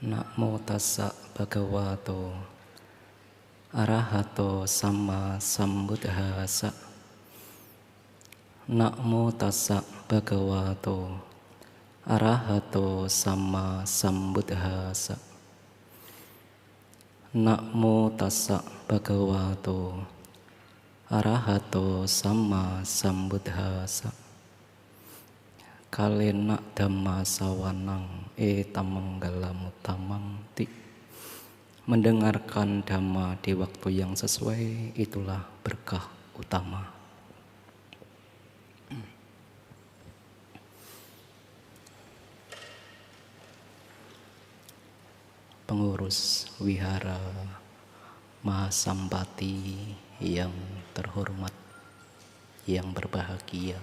Namo tassa bhagavato arahato sama sambuddhassa. Namo tassa bhagavato arahato sama sambuddhassa. Namo tassa bhagavato arahato sama sambuddhassa. Kalena dhamma sawanang etamanggalamuttamang ti. Mendengarkan dhamma di waktu yang sesuai itulah berkah utama. Pengurus Wihara Mahasampati yang terhormat, yang berbahagia,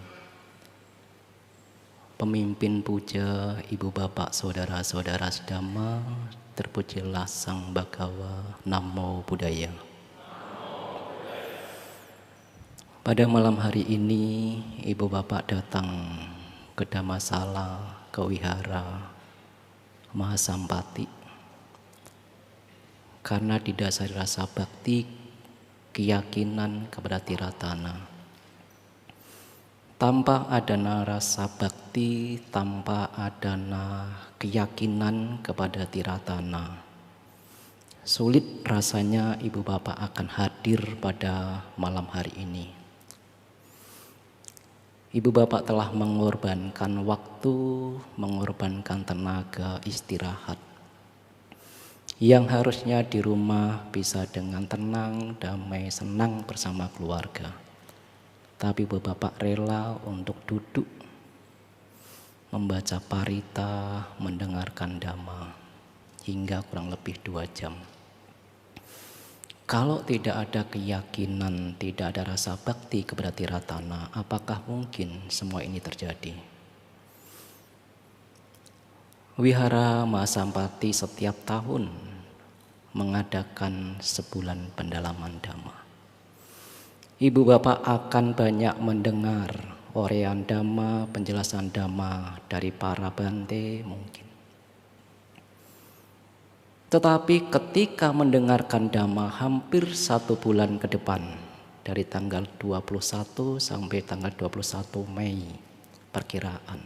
pemimpin puja, ibu bapak, saudara-saudara sedama, terpujilah Sang Bhagawa, Namo Buddhaya. Pada malam hari ini, ibu bapak datang ke Dhammasala, ke Wihara Mahasampati, karena didasari rasa bakti, keyakinan kepada Tiratana. Tanpa adanya rasa bakti, tanpa adanya keyakinan kepada Tiratana, sulit rasanya ibu bapak akan hadir pada malam hari ini. Ibu bapak telah mengorbankan waktu, mengorbankan tenaga istirahat, yang harusnya di rumah bisa dengan tenang, damai, senang bersama keluarga. Tapi bapak rela untuk duduk, membaca parita, mendengarkan dhamma, hingga kurang lebih 2 jam. Kalau tidak ada keyakinan, tidak ada rasa bakti kepada Tiratana, apakah mungkin semua ini terjadi? Wihara Mahasampati setiap tahun mengadakan sebulan pendalaman dhamma. Ibu bapak akan banyak mendengar uraian dhamma, penjelasan dhamma dari para bante mungkin. Tetapi ketika mendengarkan dhamma hampir 1 bulan ke depan, dari tanggal 21 sampai tanggal 21 Mei perkiraan,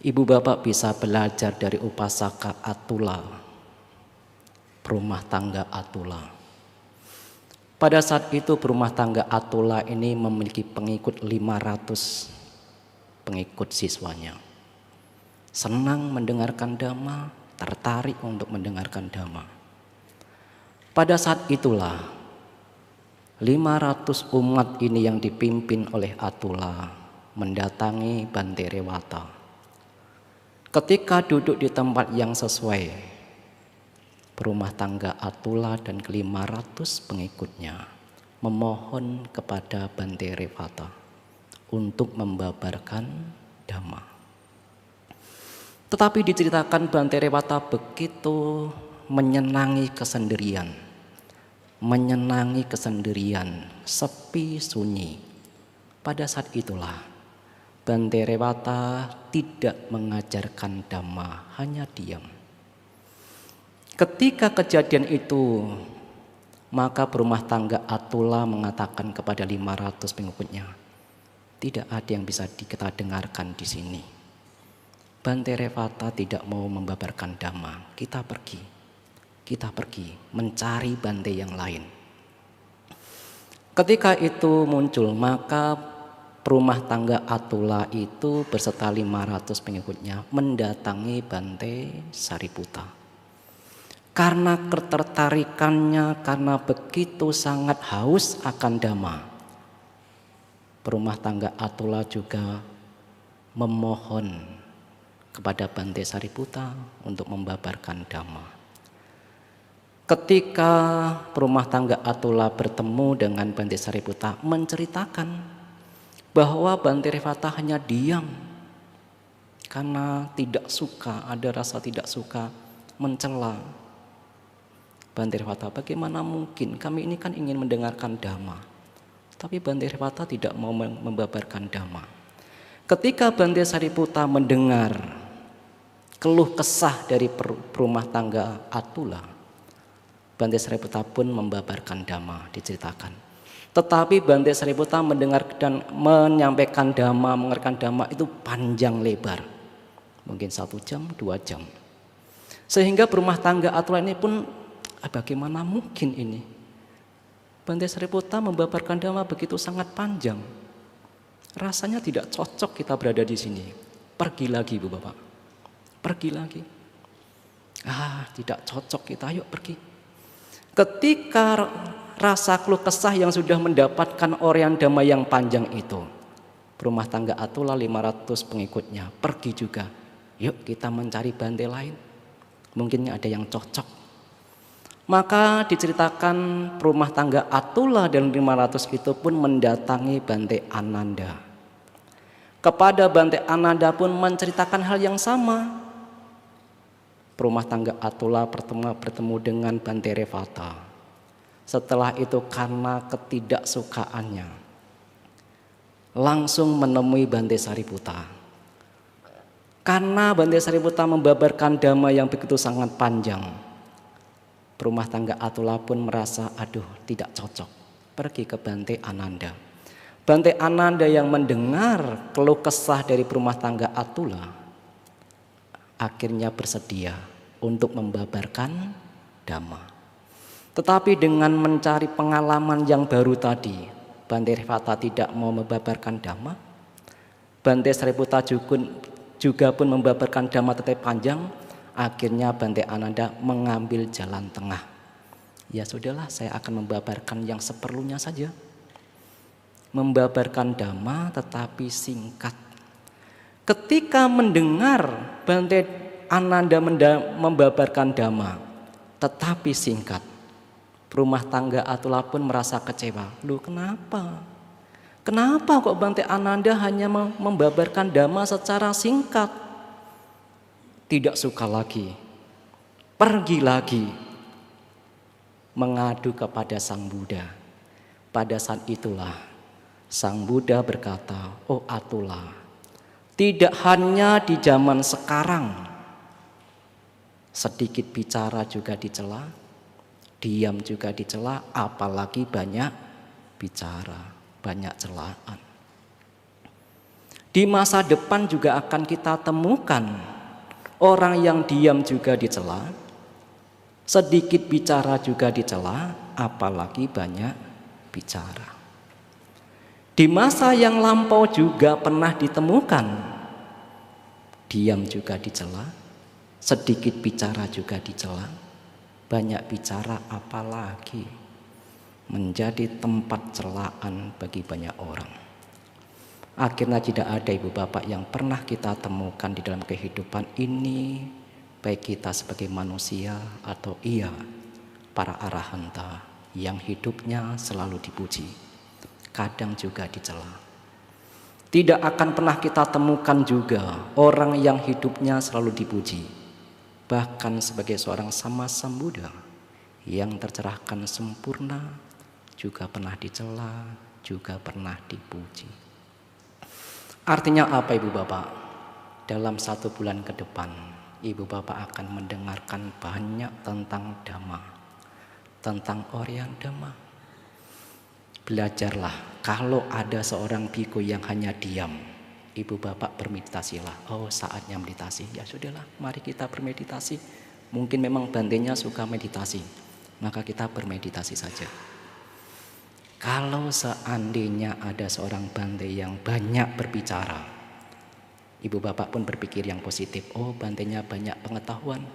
ibu bapak bisa belajar dari Upasaka Atula, berumah tangga Atula. Pada saat itu berumah tangga Atula ini memiliki pengikut 500 pengikut siswanya. Senang mendengarkan dhamma, tertarik untuk mendengarkan dhamma. Pada saat itulah 500 umat ini yang dipimpin oleh Atula mendatangi Bante Rewata. Ketika duduk di tempat yang sesuai, berumah tangga Atula dan ke-500 pengikutnya memohon kepada Bante Rewata untuk membabarkan dhamma. Tetapi diceritakan Bante Rewata begitu menyenangi kesendirian, sepi, sunyi. Pada saat itulah Bante Rewata tidak mengajarkan dhamma, hanya diam. Ketika kejadian itu, maka berumah tangga Atula mengatakan kepada 500 pengikutnya, tidak ada yang bisa kita dengarkan di sini. Bante Rewata tidak mau membabarkan dhamma, kita pergi mencari bante yang lain. Ketika itu muncul, maka rumah tangga Atula itu berserta 500 pengikutnya mendatangi Bante Sariputta. Karena ketertarikannya, karena begitu sangat haus akan dhamma, rumah tangga Atula juga memohon kepada Bante Sariputta untuk membabarkan dhamma. Ketika rumah tangga Atula bertemu dengan Bante Sariputta, menceritakan bahwa Bante Rewata hanya diam karena tidak suka, ada rasa tidak suka, mencela. Bante Rewata, bagaimana mungkin, kami ini kan ingin mendengarkan dhamma, tapi Bante Rewata tidak mau membabarkan dhamma. Ketika Bante Sariputta mendengar keluh kesah dari rumah tangga Atula, Bante Sariputa pun membabarkan dhamma, diceritakan. Tetapi Bante Sariputa mendengar dan menyampaikan dhamma, mengerjakan dhamma itu panjang lebar, mungkin 1 jam, 2 jam. Sehingga rumah tangga Atula ini pun, bagaimana mungkin ini? Bante Sariputa membabarkan dhamma begitu sangat panjang. Rasanya tidak cocok kita berada di sini. Pergi lagi, Ibu Bapak. Pergi lagi. Tidak cocok kita, ayo pergi. Ketika rasa keluh kesah yang sudah mendapatkan orian dhamma yang panjang itu, rumah tangga Atula 500 pengikutnya pergi juga. Yuk kita mencari Bante lain. Mungkin ada yang cocok. Maka diceritakan rumah tangga Atula dan 500 itu pun mendatangi Bante Ananda. Kepada Bante Ananda pun menceritakan hal yang sama. Rumah tangga Atula bertemu dengan Bante Revata. Setelah itu karena ketidaksukaannya, langsung menemui Bante Sariputa. Karena Bante Sariputa membabarkan dhamma yang begitu sangat panjang, rumah tangga Atula pun merasa tidak cocok, pergi ke Bante Ananda. Bante Ananda yang mendengar keluh kesah dari rumah tangga Atula akhirnya bersedia untuk membabarkan dhamma. Tetapi dengan mencari pengalaman yang baru tadi, Bante Revata tidak mau membabarkan dhamma. Bante Sariputa juga pun membabarkan dhamma tetapi panjang. Akhirnya Bante Ananda mengambil jalan tengah. Ya sudahlah, saya akan membabarkan yang seperlunya saja. Membabarkan dhamma tetapi singkat. Ketika mendengar Bante Ananda membabarkan dhamma tetapi singkat, rumah tangga Atula pun merasa kecewa. Loh, kenapa? Kenapa kok Bante Ananda hanya membabarkan dhamma secara singkat? Tidak suka lagi, pergi lagi mengadu kepada Sang Buddha. Pada saat itulah Sang Buddha berkata, oh Atula, tidak hanya di zaman sekarang sedikit bicara juga dicela, diam juga dicela, apalagi banyak bicara, banyak celaan. Di masa depan juga akan kita temukan orang yang diam juga dicela, sedikit bicara juga dicela, apalagi banyak bicara. Di masa yang lampau juga pernah ditemukan diam juga dicela, sedikit bicara juga dicela, banyak bicara apalagi menjadi tempat celaan bagi banyak orang. Akhirnya tidak ada Ibu Bapak yang pernah kita temukan di dalam kehidupan ini, baik kita sebagai manusia atau para arahanta yang hidupnya selalu dipuji, kadang juga dicela. Tidak akan pernah kita temukan juga orang yang hidupnya selalu dipuji, bahkan sebagai seorang sama Sambuddha yang tercerahkan sempurna juga pernah dicela, juga pernah dipuji. Artinya apa Ibu Bapak? Dalam 1 bulan ke depan, Ibu Bapak akan mendengarkan banyak tentang dhamma, tentang orian dhamma. Belajarlah, kalau ada seorang biku yang hanya diam, Ibu Bapak bermeditasilah. Oh, saatnya meditasi. Ya sudahlah, mari kita bermeditasi. Mungkin memang bantenya suka meditasi, maka kita bermeditasi saja. Kalau seandainya ada seorang bante yang banyak berbicara, Ibu Bapak pun berpikir yang positif. Oh, bantenya banyak pengetahuan.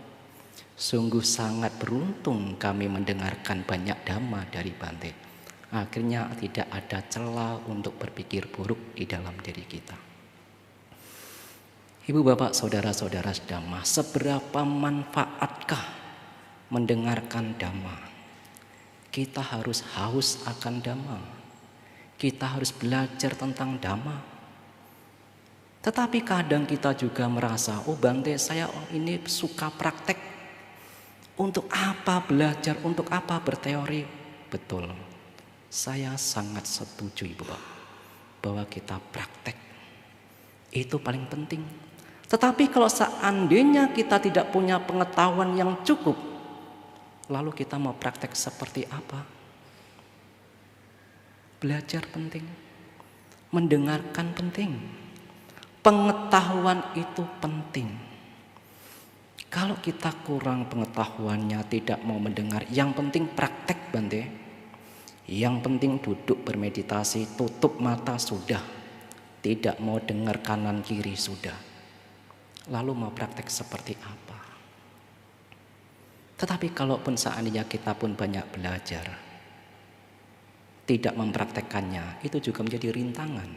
Sungguh sangat beruntung kami mendengarkan banyak dhamma dari bante. Akhirnya tidak ada celah untuk berpikir buruk di dalam diri kita. Ibu Bapak, saudara-saudara dhamma, seberapa manfaatkah mendengarkan dhamma? Kita harus haus akan dhamma. Kita harus belajar tentang dhamma. Tetapi kadang kita juga merasa, oh Bante, saya ini suka praktek. Untuk apa belajar? Untuk apa berteori? Betul. Saya sangat setuju Ibu Bapak bahwa kita praktek. Itu paling penting. Tetapi kalau seandainya kita tidak punya pengetahuan yang cukup, lalu kita mau praktek seperti apa? Belajar penting, mendengarkan penting, pengetahuan itu penting. Kalau kita kurang pengetahuannya, tidak mau mendengar, yang penting praktek Bante. Yang penting duduk bermeditasi, tutup mata sudah. Tidak mau dengar kanan kiri sudah. Lalu mau praktek seperti apa? Tetapi kalaupun seandainya kita pun banyak belajar, tidak mempraktekkannya, itu juga menjadi rintangan.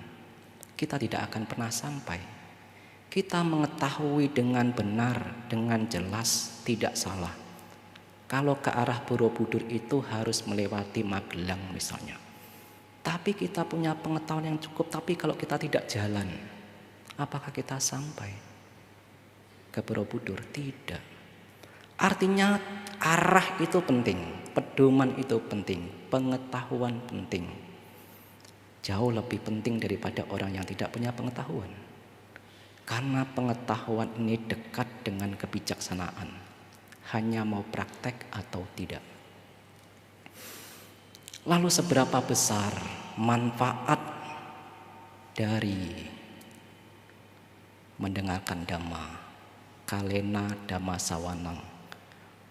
Kita tidak akan pernah sampai. Kita mengetahui dengan benar, dengan jelas, tidak salah. Kalau ke arah Borobudur itu harus melewati Magelang misalnya. Tapi kita punya pengetahuan yang cukup, tapi kalau kita tidak jalan, apakah kita sampai ke Borobudur? Tidak. Artinya arah itu penting, pedoman itu penting, pengetahuan penting. Jauh lebih penting daripada orang yang tidak punya pengetahuan. Karena pengetahuan ini dekat dengan kebijaksanaan. Hanya mau praktek atau tidak. Lalu seberapa besar manfaat dari mendengarkan Dhamma? Kalena Dhamma Sawanang.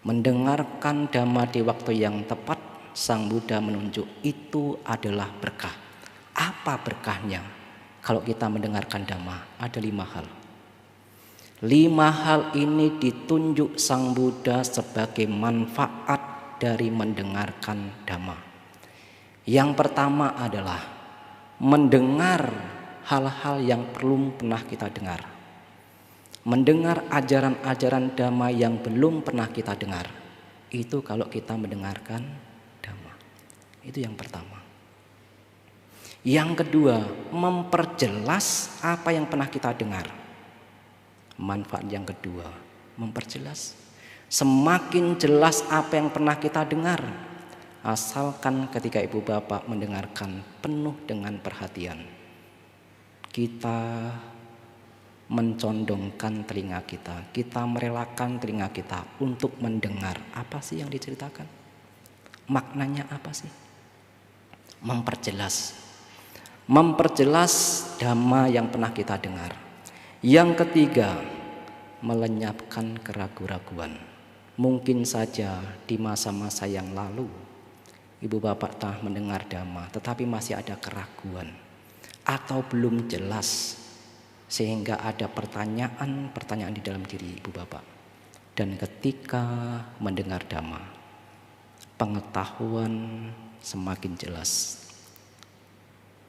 Mendengarkan Dhamma di waktu yang tepat, Sang Buddha menunjuk itu adalah berkah. Apa berkahnya? Kalau kita mendengarkan Dhamma, ada 5 hal. 5 hal ini ditunjuk Sang Buddha sebagai manfaat dari mendengarkan Dhamma. Yang pertama adalah mendengar hal-hal yang belum pernah kita dengar. Mendengar ajaran-ajaran Dhamma yang belum pernah kita dengar. Itu kalau kita mendengarkan Dhamma. Itu yang pertama. Yang kedua, memperjelas apa yang pernah kita dengar. Manfaat yang kedua, memperjelas. Semakin jelas apa yang pernah kita dengar, asalkan ketika ibu bapak mendengarkan penuh dengan perhatian, kita mencondongkan telinga kita merelakan telinga kita untuk mendengar apa sih yang diceritakan, maknanya apa sih. Memperjelas Dhamma yang pernah kita dengar. Yang ketiga, melenyapkan keraguan-raguan. Mungkin saja di masa-masa yang lalu ibu bapak telah mendengar Dhamma, tetapi masih ada keraguan atau belum jelas, sehingga ada pertanyaan-pertanyaan di dalam diri ibu bapak. Dan ketika mendengar Dhamma, pengetahuan semakin jelas,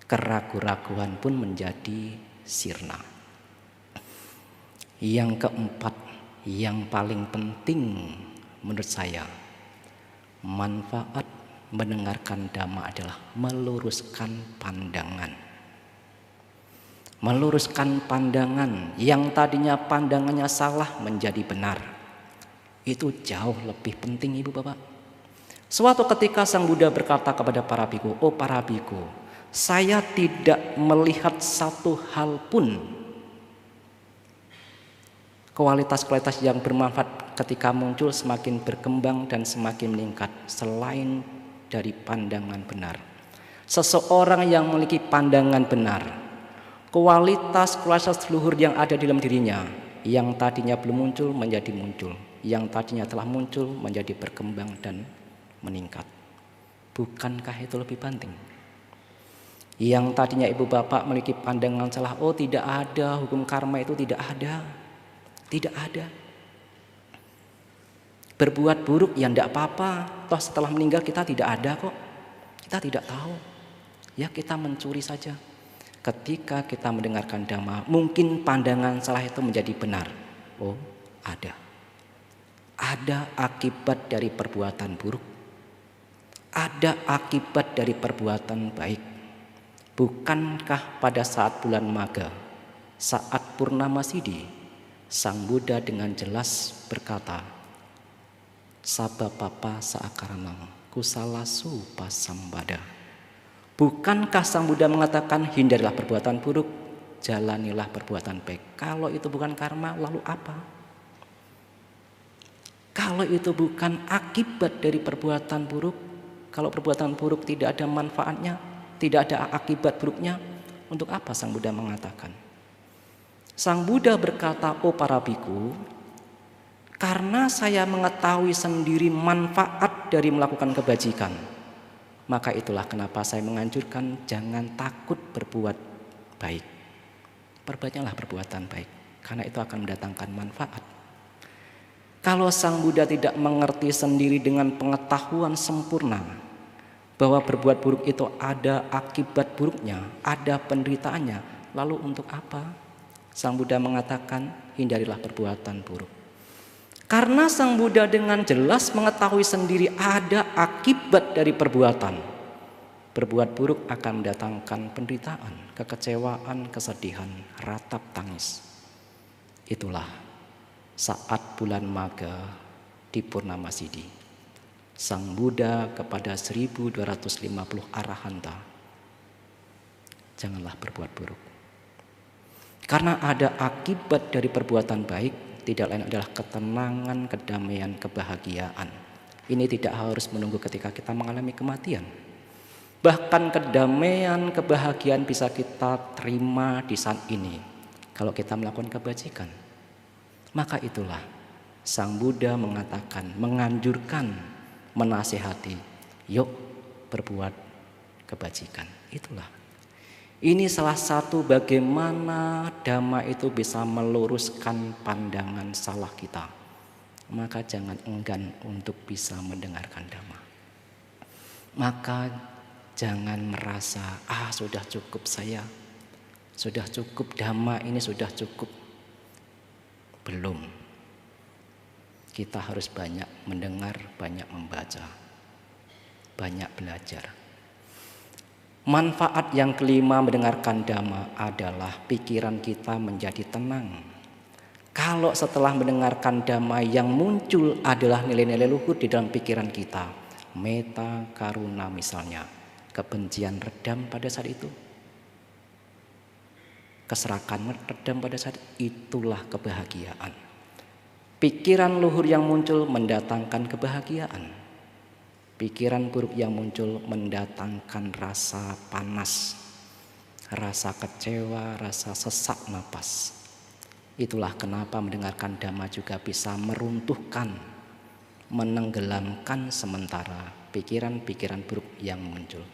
keraguan-raguan pun menjadi sirna. Yang keempat, yang paling penting menurut saya, manfaat mendengarkan Dhamma adalah meluruskan pandangan. Meluruskan pandangan yang tadinya pandangannya salah menjadi benar. Itu jauh lebih penting ibu bapak. Suatu ketika Sang Buddha berkata kepada para biku, "Oh para biku, saya tidak melihat satu hal pun kualitas-kualitas yang bermanfaat ketika muncul semakin berkembang dan semakin meningkat selain dari pandangan benar." Seseorang yang memiliki pandangan benar, kualitas luhur yang ada di dalam dirinya, yang tadinya belum muncul menjadi muncul, yang tadinya telah muncul menjadi berkembang dan meningkat. Bukankah itu lebih penting? Yang tadinya ibu bapak memiliki pandangan salah, oh tidak ada hukum karma, itu tidak ada. Tidak ada. Berbuat buruk ya tidak apa-apa, toh setelah meninggal kita tidak ada kok. Kita tidak tahu. Ya kita mencuri saja. Ketika kita mendengarkan Dhamma, mungkin pandangan salah itu menjadi benar. Oh, ada. Ada akibat dari perbuatan buruk. Ada akibat dari perbuatan baik. Bukankah pada saat bulan Magha, saat Purnama Sidhi, Sang Buddha dengan jelas berkata, "Sabapapa saakaranang kusalasu pasambada." Bukankah Sang Buddha mengatakan hindarilah perbuatan buruk? jalanilah perbuatan baik. Kalau itu bukan karma, lalu apa? Kalau itu bukan akibat dari perbuatan buruk, kalau perbuatan buruk tidak ada manfaatnya, tidak ada akibat buruknya, untuk apa Sang Buddha mengatakan? Sang Buddha berkata, "Oh para biku, karena saya mengetahui sendiri manfaat dari melakukan kebajikan, maka itulah kenapa saya menganjurkan jangan takut berbuat baik. Perbanyaklah perbuatan baik, karena itu akan mendatangkan manfaat." Kalau Sang Buddha tidak mengerti sendiri dengan pengetahuan sempurna bahwa berbuat buruk itu ada akibat buruknya, ada penderitaannya, lalu untuk apa Sang Buddha mengatakan hindarilah perbuatan buruk? Karena Sang Buddha dengan jelas mengetahui sendiri ada akibat dari perbuatan. Berbuat buruk akan mendatangkan penderitaan, kekecewaan, kesedihan, ratap tangis. Itulah saat bulan Magha di Purnama Sidi, Sang Buddha kepada 1250 arahanta, janganlah berbuat buruk. Karena ada akibat dari perbuatan baik, tidak lain adalah ketenangan, kedamaian, kebahagiaan. Ini tidak harus menunggu ketika kita mengalami kematian. Bahkan kedamaian, kebahagiaan bisa kita terima di saat ini kalau kita melakukan kebajikan. Maka itulah Sang Buddha mengatakan, menganjurkan, menasihati, yuk berbuat kebajikan. Itulah. Ini salah satu bagaimana Dhamma itu bisa meluruskan pandangan salah kita. Maka jangan enggan untuk bisa mendengarkan Dhamma. Maka jangan merasa, sudah cukup saya, sudah cukup Dhamma ini sudah cukup. Belum. Kita harus banyak mendengar, banyak membaca, banyak belajar. Manfaat yang kelima mendengarkan Dhamma adalah pikiran kita menjadi tenang. Kalau setelah mendengarkan Dhamma yang muncul adalah nilai-nilai luhur di dalam pikiran kita, metta, karuna misalnya, kebencian redam pada saat itu, keserakan redam pada saat itulah kebahagiaan. Pikiran luhur yang muncul mendatangkan kebahagiaan. Pikiran buruk yang muncul mendatangkan rasa panas, rasa kecewa, rasa sesak napas. Itulah kenapa mendengarkan Dhamma juga bisa meruntuhkan, menenggelamkan sementara pikiran-pikiran buruk yang muncul.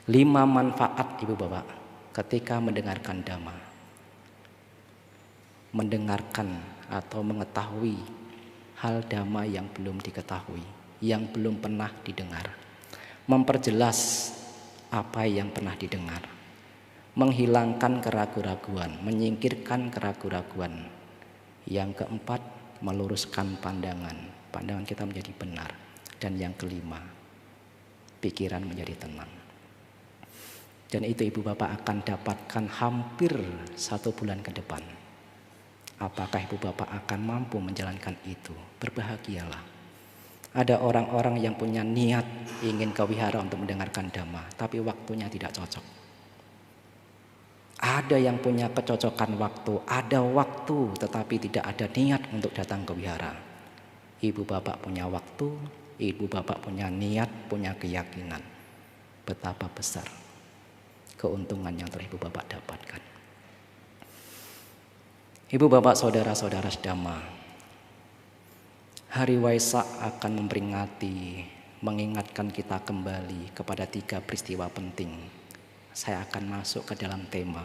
5 manfaat Ibu Bapak ketika mendengarkan Dhamma. Mendengarkan atau mengetahui hal Dhamma yang belum diketahui, yang belum pernah didengar. Memperjelas apa yang pernah didengar. Menghilangkan keraguan-raguan, menyingkirkan keraguan-raguan. Yang keempat, meluruskan pandangan. Pandangan kita menjadi benar. Dan yang kelima, pikiran menjadi tenang. Dan itu Ibu Bapak akan dapatkan hampir 1 bulan ke depan. Apakah Ibu Bapak akan mampu menjalankan itu? Berbahagialah. Ada orang-orang yang punya niat ingin ke wihara untuk mendengarkan Dhamma, tapi waktunya tidak cocok. Ada yang punya kecocokan waktu, ada waktu tetapi tidak ada niat untuk datang ke wihara. Ibu Bapak punya waktu, Ibu Bapak punya niat, punya keyakinan. Betapa besar keuntungan yang telah Ibu Bapak dapatkan. Ibu Bapak, saudara-saudara sedama, Hari Waisak akan memperingati, mengingatkan kita kembali kepada 3 peristiwa penting. Saya akan masuk ke dalam tema.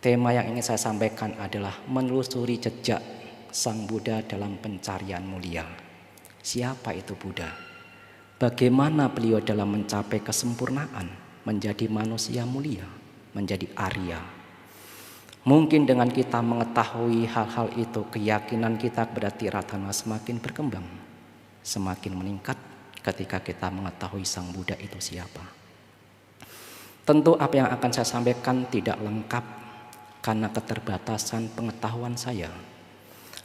Tema yang ingin saya sampaikan adalah menelusuri jejak Sang Buddha dalam pencarian mulia. Siapa itu Buddha? Bagaimana beliau dalam mencapai kesempurnaan, menjadi manusia mulia, menjadi Arya. Mungkin dengan kita mengetahui hal-hal itu, keyakinan kita kepada Tiratana semakin berkembang, semakin meningkat ketika kita mengetahui Sang Buddha itu siapa. Tentu apa yang akan saya sampaikan tidak lengkap karena keterbatasan pengetahuan saya.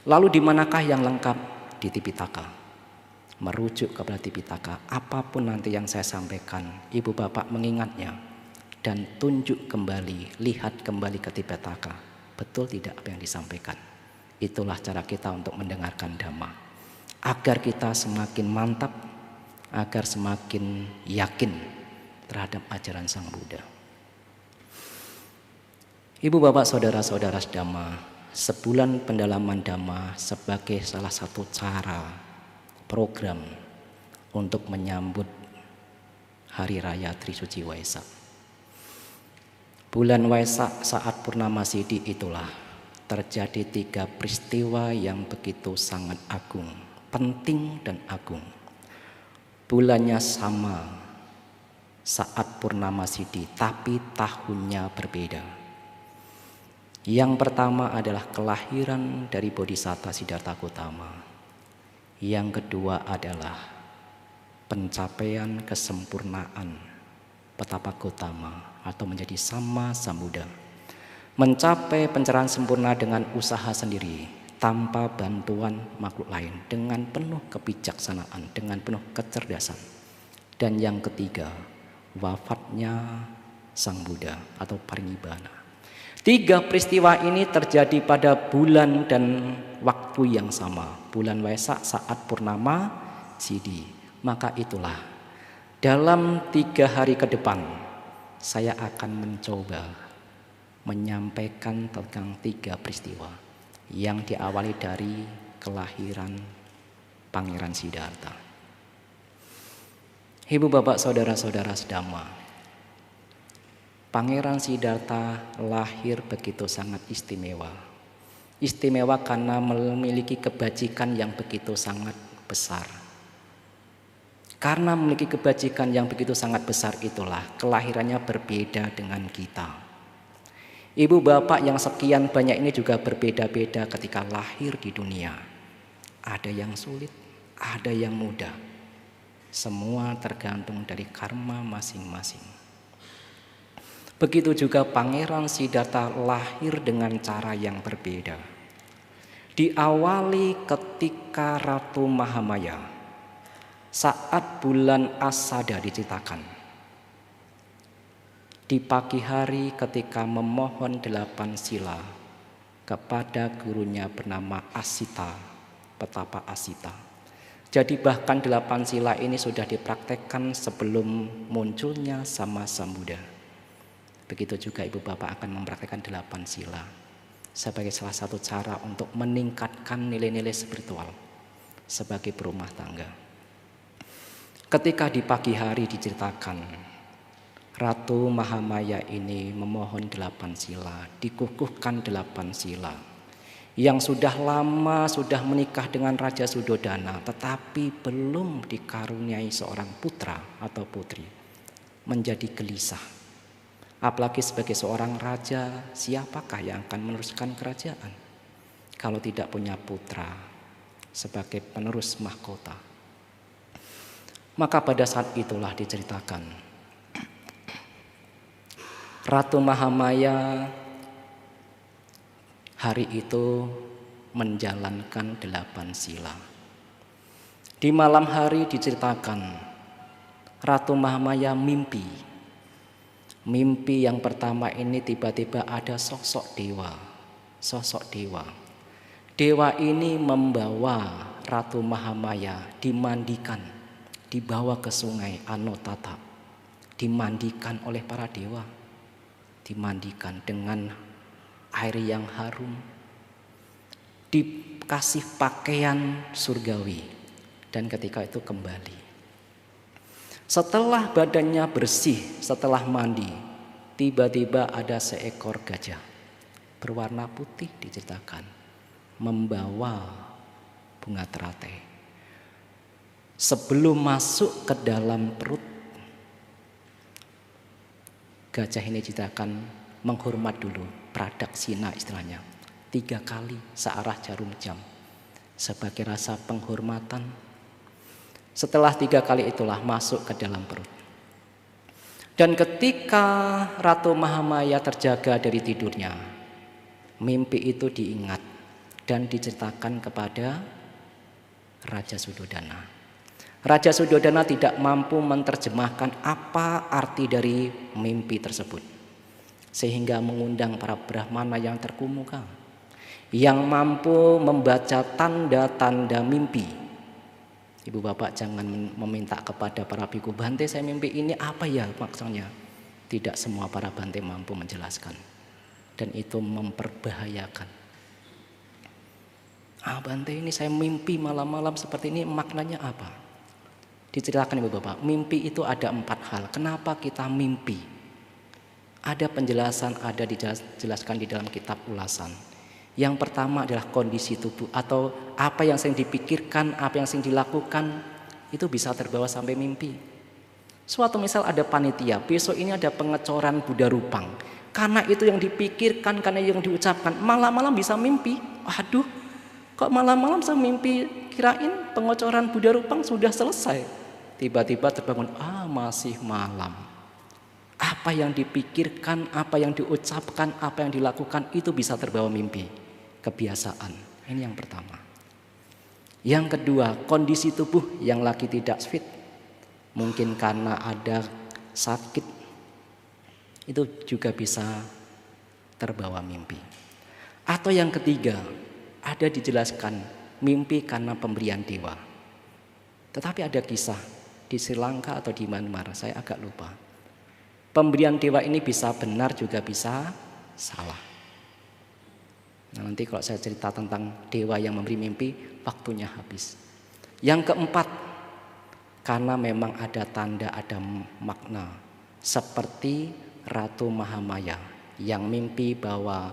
Lalu di manakah yang lengkap? Di Tipitaka. Merujuk kepada Tipitaka, apapun nanti yang saya sampaikan, Ibu Bapak mengingatnya dan tunjuk kembali, lihat kembali ke Tipitaka. Betul tidak apa yang disampaikan? Itulah cara kita untuk mendengarkan Dhamma, agar kita semakin mantap, agar semakin yakin terhadap ajaran Sang Buddha. Ibu bapak saudara-saudara Dhamma, sebulan pendalaman Dhamma sebagai salah satu cara program untuk menyambut Hari Raya Trisuci Waisak. Bulan Waisak saat Purnama Sidhi itulah terjadi 3 peristiwa yang begitu sangat agung, penting dan agung. Bulannya sama saat Purnama Sidhi, tapi tahunnya berbeda. Yang pertama adalah kelahiran dari Bodhisatta Siddhartha Gautama. Yang kedua adalah pencapaian kesempurnaan Petapa Gautama atau menjadi Sama Sambuddha. Mencapai pencerahan sempurna dengan usaha sendiri, tanpa bantuan makhluk lain, dengan penuh kebijaksanaan, dengan penuh kecerdasan. Dan yang ketiga, wafatnya Sang Buddha atau Parinibbana. 3 peristiwa ini terjadi pada bulan dan waktu yang sama, bulan Waisak saat Purnama Sidhi. Maka itulah, dalam 3 hari ke depan saya akan mencoba menyampaikan tentang 3 peristiwa yang diawali dari kelahiran Pangeran Siddhartha. Ibu bapak saudara-saudara Dhamma, Pangeran Siddhartha lahir begitu sangat istimewa. Istimewa karena memiliki kebajikan yang begitu sangat besar. Karena memiliki kebajikan yang begitu sangat besar itulah kelahirannya berbeda dengan kita. Ibu bapak yang sekian banyak ini juga berbeda-beda ketika lahir di dunia. Ada yang sulit, ada yang mudah. Semua tergantung dari karma masing-masing. Begitu juga Pangeran Siddhartha lahir dengan cara yang berbeda. Diawali ketika Ratu Mahamaya saat bulan Asada diceritakan. Di pagi hari ketika memohon 8 sila kepada gurunya bernama Asita, Petapa Asita. Jadi bahkan 8 sila ini sudah dipraktekkan sebelum munculnya Sama Sambuddha. Begitu juga ibu bapak akan mempraktikkan 8 sila sebagai salah satu cara untuk meningkatkan nilai-nilai spiritual sebagai berumah tangga. Ketika di pagi hari diceritakan, Ratu Mahamaya ini memohon 8 sila, dikukuhkan 8 sila. Yang sudah lama sudah menikah dengan Raja Sudodana, tetapi belum dikaruniai seorang putra atau putri, menjadi gelisah. Apalagi sebagai seorang raja, siapakah yang akan meneruskan kerajaan kalau tidak punya putra sebagai penerus mahkota? Maka pada saat itulah diceritakan Ratu Mahamaya hari itu menjalankan 8 sila. Di malam hari diceritakan Ratu Mahamaya mimpi. Mimpi yang pertama ini tiba-tiba ada sosok dewa. Sosok dewa. Dewa ini membawa Ratu Mahamaya dimandikan, dibawa ke sungai Anotata. Dimandikan oleh para dewa. Dimandikan dengan air yang harum. Dikasih pakaian surgawi. Dan ketika itu kembali. Setelah badannya bersih, setelah mandi, tiba-tiba ada seekor gajah berwarna putih diceritakan membawa bunga teratai. Sebelum masuk ke dalam perut gajah ini diceritakan menghormat dulu, pradaksina istilahnya, 3 kali searah jarum jam sebagai rasa penghormatan. Setelah 3 kali itulah masuk ke dalam perut. Dan ketika Ratu Mahamaya terjaga dari tidurnya, mimpi itu diingat dan diceritakan kepada Raja Sudodana. Raja Suddhodana tidak mampu menerjemahkan apa arti dari mimpi tersebut, sehingga mengundang para brahmana yang terkemuka yang mampu membaca tanda-tanda mimpi. Ibu bapak jangan meminta kepada para biku, Bante saya mimpi ini apa ya maksudnya. Tidak semua para Bante mampu menjelaskan, dan itu memperbahayakan. Bante ini saya mimpi malam-malam seperti ini, maknanya apa? Diceritakan ibu bapak, mimpi itu ada 4 hal. Kenapa kita mimpi? Ada penjelasan, ada dijelaskan di dalam kitab ulasan. Yang pertama adalah kondisi tubuh, atau apa yang sering dipikirkan, apa yang sering dilakukan, itu bisa terbawa sampai mimpi. Suatu misal ada panitia, besok ini ada pengecoran Buddha Rupang. Karena itu yang dipikirkan, karena yang diucapkan, malam-malam bisa mimpi. Aduh, kok malam-malam saya mimpi, kirain pengecoran Buddha Rupang sudah selesai. Tiba-tiba terbangun, masih malam. Apa yang dipikirkan, apa yang diucapkan, apa yang dilakukan, itu bisa terbawa mimpi. Kebiasaan, ini yang pertama. Yang kedua, kondisi tubuh yang lagi tidak fit. Mungkin karena ada sakit, itu juga bisa terbawa mimpi. Atau yang ketiga, ada dijelaskan mimpi karena pemberian dewa. Tetapi ada kisah di Sri Lanka atau di Myanmar, saya agak lupa. Pemberian dewa ini bisa benar juga bisa salah. Nah, nanti kalau saya cerita tentang dewa yang memberi mimpi, waktunya habis. Yang keempat, karena memang ada tanda, ada makna. Seperti Ratu Mahamaya yang mimpi bahwa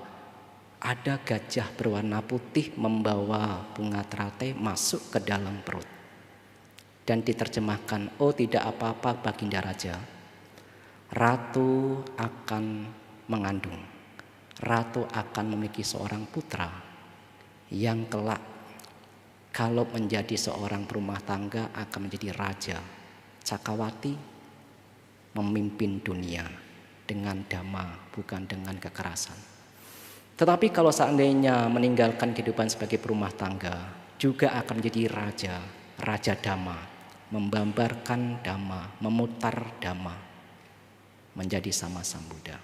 ada gajah berwarna putih membawa bunga teratai masuk ke dalam perut. Dan diterjemahkan, tidak apa-apa Baginda Raja. Ratu akan mengandung. Ratu akan memiliki seorang putra yang kelak kalau menjadi seorang berumah tangga akan menjadi raja. Cakrawati memimpin dunia dengan dhamma, bukan dengan kekerasan. Tetapi kalau seandainya meninggalkan kehidupan sebagai berumah tangga, juga akan menjadi raja, raja dhamma, membambarkan dhamma, memutar dhamma, menjadi sama Sang Buddha.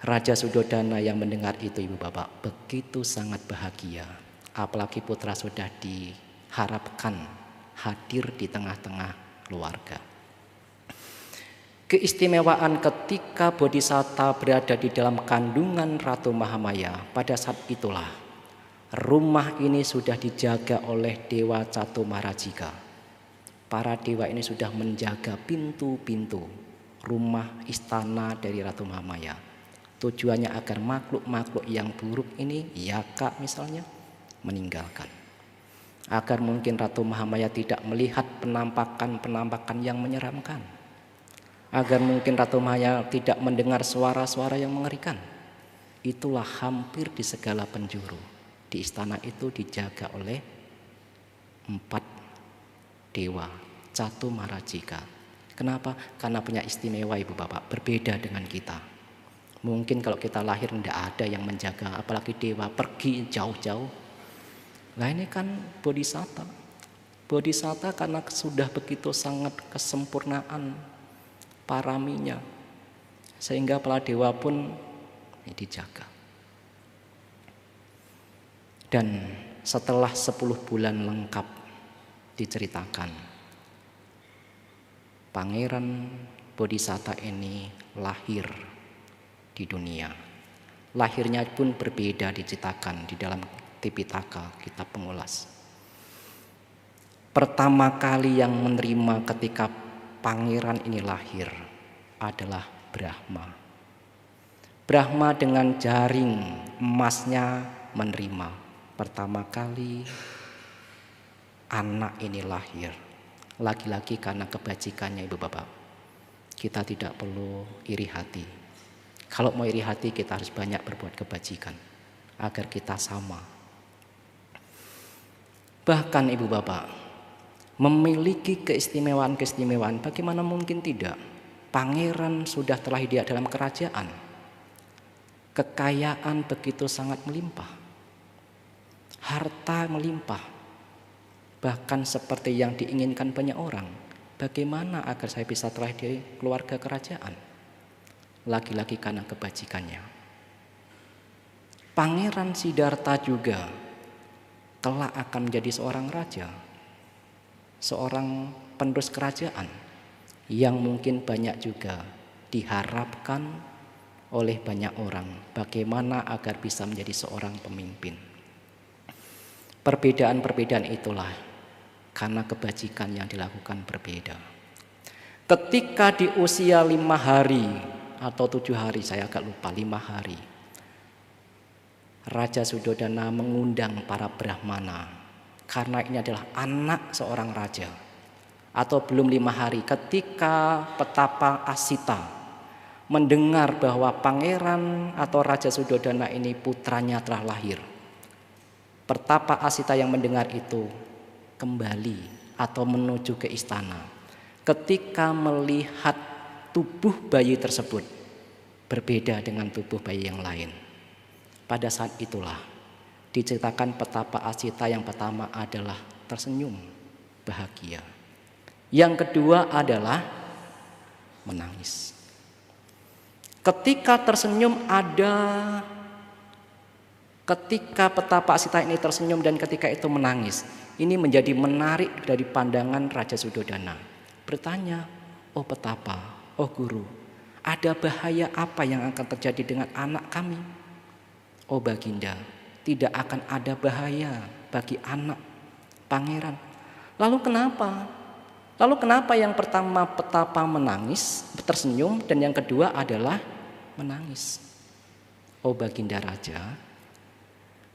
Raja Suddhodana yang mendengar itu ibu bapak begitu sangat bahagia. Apalagi putra sudah diharapkan hadir di tengah-tengah keluarga. Keistimewaan ketika Bodhisatta berada di dalam kandungan Ratu Mahamaya, pada saat itulah rumah ini sudah dijaga oleh Dewa Catumarajika. Para dewa ini sudah menjaga pintu-pintu rumah istana dari Ratu Mahamaya. Tujuannya agar makhluk-makhluk yang buruk ini, yaka misalnya, meninggalkan. Agar mungkin Ratu Mahamaya tidak melihat penampakan-penampakan yang menyeramkan. Agar mungkin Ratu Mahamaya tidak mendengar suara-suara yang mengerikan. Itulah hampir di segala penjuru. Di istana itu dijaga oleh 4 dewa Catumarajika. Kenapa? Karena punya istimewa ibu bapak, berbeda dengan kita. Mungkin kalau kita lahir tidak ada yang menjaga, apalagi dewa pergi jauh-jauh. Nah ini kan Bodhisatta. Bodhisatta karena sudah begitu sangat kesempurnaan paraminya, sehingga para dewa pun dijaga. Dan setelah 10 bulan lengkap diceritakan, Pangeran Bodhisatta ini lahir di dunia. Lahirnya pun berbeda diceritakan di dalam Tipitaka, kitab pengulas. Pertama kali yang menerima ketika pangeran ini lahir adalah Brahma. Brahma dengan jaring emasnya menerima pertama kali anak ini lahir. Lagi-lagi karena kebajikannya ibu bapak. Kita tidak perlu iri hati. Kalau mau iri hati kita harus banyak berbuat kebajikan agar kita sama. Bahkan ibu bapak memiliki keistimewaan-keistimewaan, bagaimana mungkin tidak? Pangeran sudah terlahir di dalam kerajaan. Kekayaan begitu sangat melimpah. Harta melimpah. bahkan seperti yang diinginkan banyak orang. Bagaimana agar saya bisa terlahir dari keluarga kerajaan? Lagi-lagi karena kebajikannya. Pangeran Siddhartha juga kelak akan menjadi seorang raja, seorang penerus kerajaan yang mungkin banyak juga diharapkan oleh banyak orang bagaimana agar bisa menjadi seorang pemimpin. Perbedaan-perbedaan itulah karena kebajikan yang dilakukan berbeda. Ketika di usia 5 hari atau 7 hari, saya agak lupa, 5 hari, Raja Suddhodana mengundang para Brahmana karena ini adalah anak seorang raja. Atau belum 5 hari, ketika petapa Asita mendengar bahwa pangeran atau Raja Suddhodana ini putranya telah lahir. Petapa Asita yang mendengar itu kembali atau menuju ke istana. Ketika melihat tubuh bayi tersebut berbeda dengan tubuh bayi yang lain. Pada saat itulah diceritakan petapa Asita yang pertama adalah tersenyum bahagia. Yang kedua adalah menangis. Ketika tersenyum ketika petapa Asita ini tersenyum dan ketika itu menangis. Ini menjadi menarik dari pandangan Raja Suddhodana. Bertanya, oh petapa, oh guru, ada bahaya apa yang akan terjadi dengan anak kami? Oh Baginda, tidak akan ada bahaya bagi anak pangeran. Lalu kenapa? Lalu kenapa yang pertama petapa menangis, tersenyum, dan yang kedua adalah menangis? Oh Baginda Raja,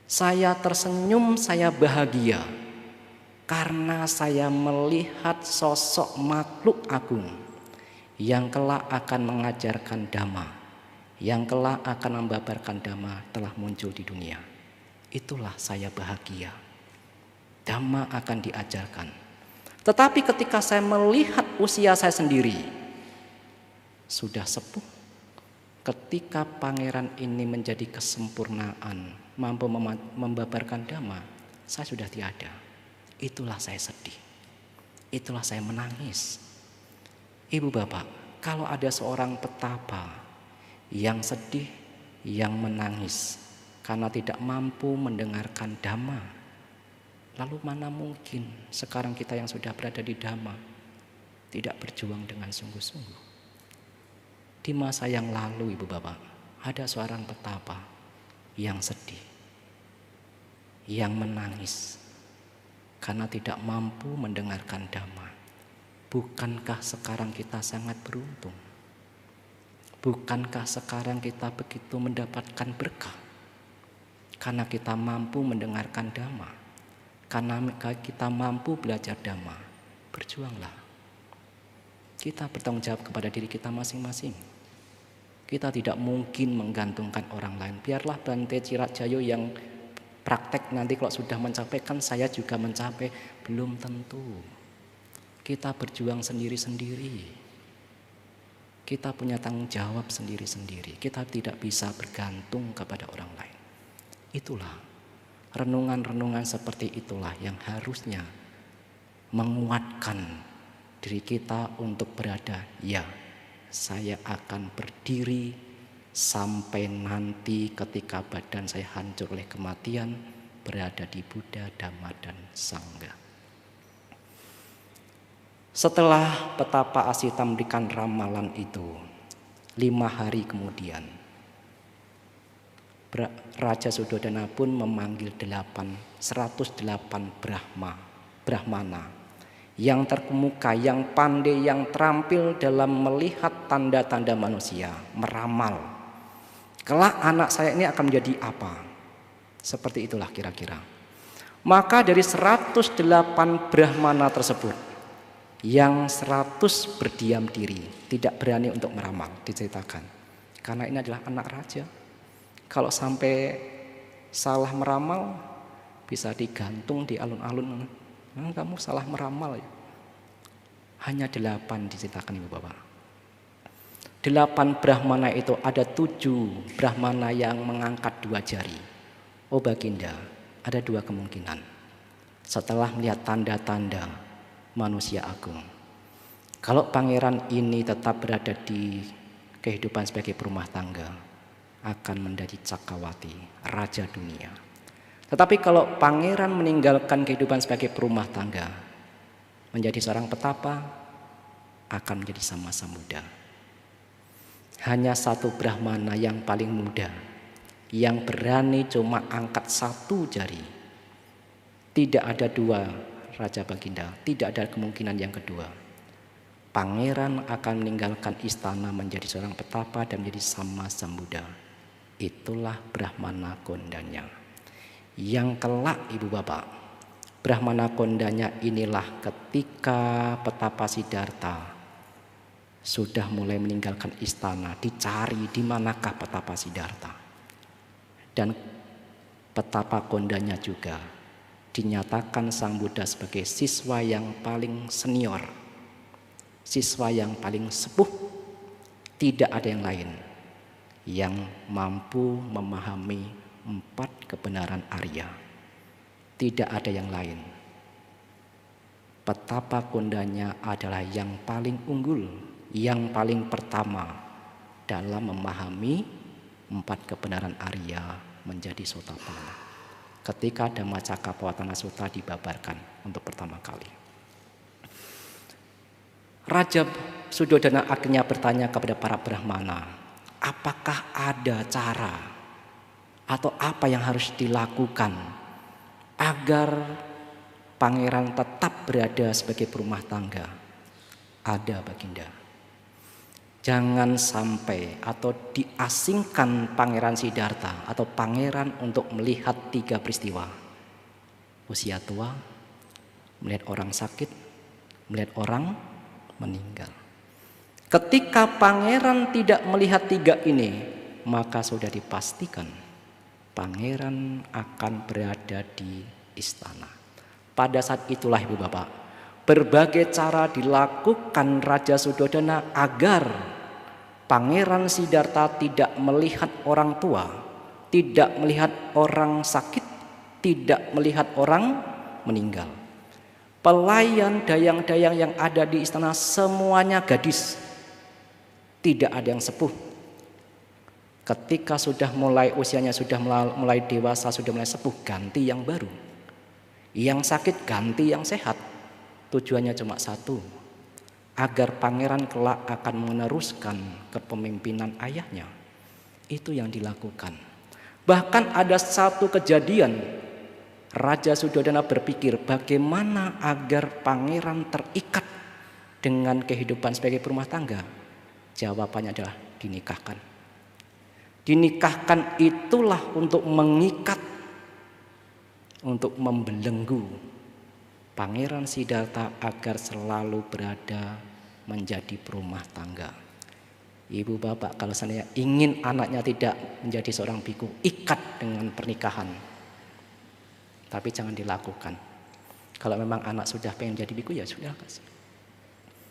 saya tersenyum, saya bahagia karena saya melihat sosok makhluk agung yang kelak akan mengajarkan Dhamma, yang kelak akan membabarkan Dhamma telah muncul di dunia. Itulah saya bahagia. Dhamma akan diajarkan. Tetapi ketika saya melihat usia saya sendiri sudah sepuh, ketika pangeran ini menjadi kesempurnaan, mampu membabarkan Dhamma, saya sudah tiada. Itulah saya sedih. Itulah saya menangis. Ibu bapak, kalau ada seorang petapa yang sedih, yang menangis karena tidak mampu mendengarkan Dhamma, lalu mana mungkin sekarang kita yang sudah berada di Dhamma tidak berjuang dengan sungguh-sungguh? Di masa yang lalu ibu bapak, ada seorang petapa yang sedih, yang menangis karena tidak mampu mendengarkan Dhamma. Bukankah sekarang kita sangat beruntung? Bukankah sekarang kita begitu mendapatkan berkah? Karena kita mampu mendengarkan Dhamma, karena kita mampu belajar Dhamma. Berjuanglah. Kita bertanggung jawab kepada diri kita masing-masing. Kita tidak mungkin menggantungkan orang lain. Biarlah Bante Ciracaya yang praktek nanti kalau sudah mencapai, kan saya juga mencapai. Belum tentu. Kita berjuang sendiri-sendiri. Kita punya tanggung jawab sendiri-sendiri. Kita tidak bisa bergantung kepada orang lain. Itulah renungan-renungan seperti itulah yang harusnya menguatkan diri kita untuk berada, ya, saya akan berdiri sampai nanti ketika badan saya hancur oleh kematian, berada di Buddha, Dhamma, dan Sangha. Setelah petapa Asita memberikan ramalan itu, 5 hari kemudian Raja Suddhodana pun memanggil 108 Brahmana yang terkemuka, yang pandai, yang terampil dalam melihat tanda-tanda manusia, meramal kelak anak saya ini akan menjadi apa. Seperti itulah kira-kira. Maka dari 108 Brahmana tersebut, yang 100 berdiam diri, tidak berani untuk meramal, diceritakan. Karena ini adalah anak raja. Kalau sampai salah meramal, bisa digantung di alun-alun. Kamu salah meramal ya. Hanya 8 diceritakan ibu bapak. 8 Brahmana itu ada 7 Brahmana yang mengangkat 2 jari. Oh Baginda, ada 2 kemungkinan. setelah melihat tanda-tanda manusia agung. Kalau pangeran ini tetap berada di kehidupan sebagai perumah tangga, akan menjadi cakrawati, raja dunia. Tetapi kalau pangeran meninggalkan kehidupan sebagai perumah tangga, menjadi seorang petapa, akan menjadi sama muda. Hanya satu Brahmana yang paling muda, yang berani cuma angkat satu jari. Tidak ada dua Raja Baginda, tidak ada kemungkinan yang kedua. Pangeran akan meninggalkan istana menjadi seorang petapa dan menjadi sama muda. Itulah Brahmana Kondanya. Yang kelak ibu bapak, Brahmana Kondanya inilah ketika petapa Siddhartha sudah mulai meninggalkan istana, dicari di manakah petapa Siddhartha. Dan petapa Kondanya juga dinyatakan Sang Buddha sebagai siswa yang paling senior, siswa yang paling sepuh. Tidak ada yang lain yang mampu memahami 4 kebenaran Arya. Tidak ada yang lain. Petapa Kondanya adalah yang paling unggul, yang paling pertama dalam memahami 4 kebenaran Arya menjadi Sotapanna. Ketika Dhammacakkappavattana Sutta dibabarkan untuk pertama kali, Raja Suddhodana akhirnya bertanya kepada para Brahmana, apakah ada cara atau apa yang harus dilakukan agar pangeran tetap berada sebagai perumah tangga? Ada Baginda. Jangan sampai atau diasingkan pangeran Siddhartha atau pangeran untuk melihat 3 peristiwa. Usia tua, melihat orang sakit, melihat orang meninggal. Ketika pangeran tidak melihat 3 ini, maka sudah dipastikan pangeran akan berada di istana. Pada saat itulah ibu bapak, berbagai cara dilakukan Raja Suddhodana agar pangeran Siddhartha tidak melihat orang tua, tidak melihat orang sakit, tidak melihat orang meninggal. Pelayan dayang-dayang yang ada di istana semuanya gadis, tidak ada yang sepuh. Ketika sudah mulai usianya sudah mulai dewasa, sudah mulai sepuh, ganti yang baru. Yang sakit ganti yang sehat. Tujuannya cuma satu, agar pangeran kelak akan meneruskan kepemimpinan ayahnya. Itu yang dilakukan. Bahkan ada satu kejadian, Raja Suddhodana berpikir bagaimana agar pangeran terikat dengan kehidupan sebagai perumah tangga. Jawabannya adalah dinikahkan. Dinikahkan itulah untuk mengikat, untuk membelenggu Pangeran Siddhartha agar selalu berada menjadi perumah tangga. Ibu bapak, kalau saya ingin anaknya tidak menjadi seorang biku, ikat dengan pernikahan. Tapi jangan dilakukan. Kalau memang anak sudah pengen jadi biku, ya sudah kasih.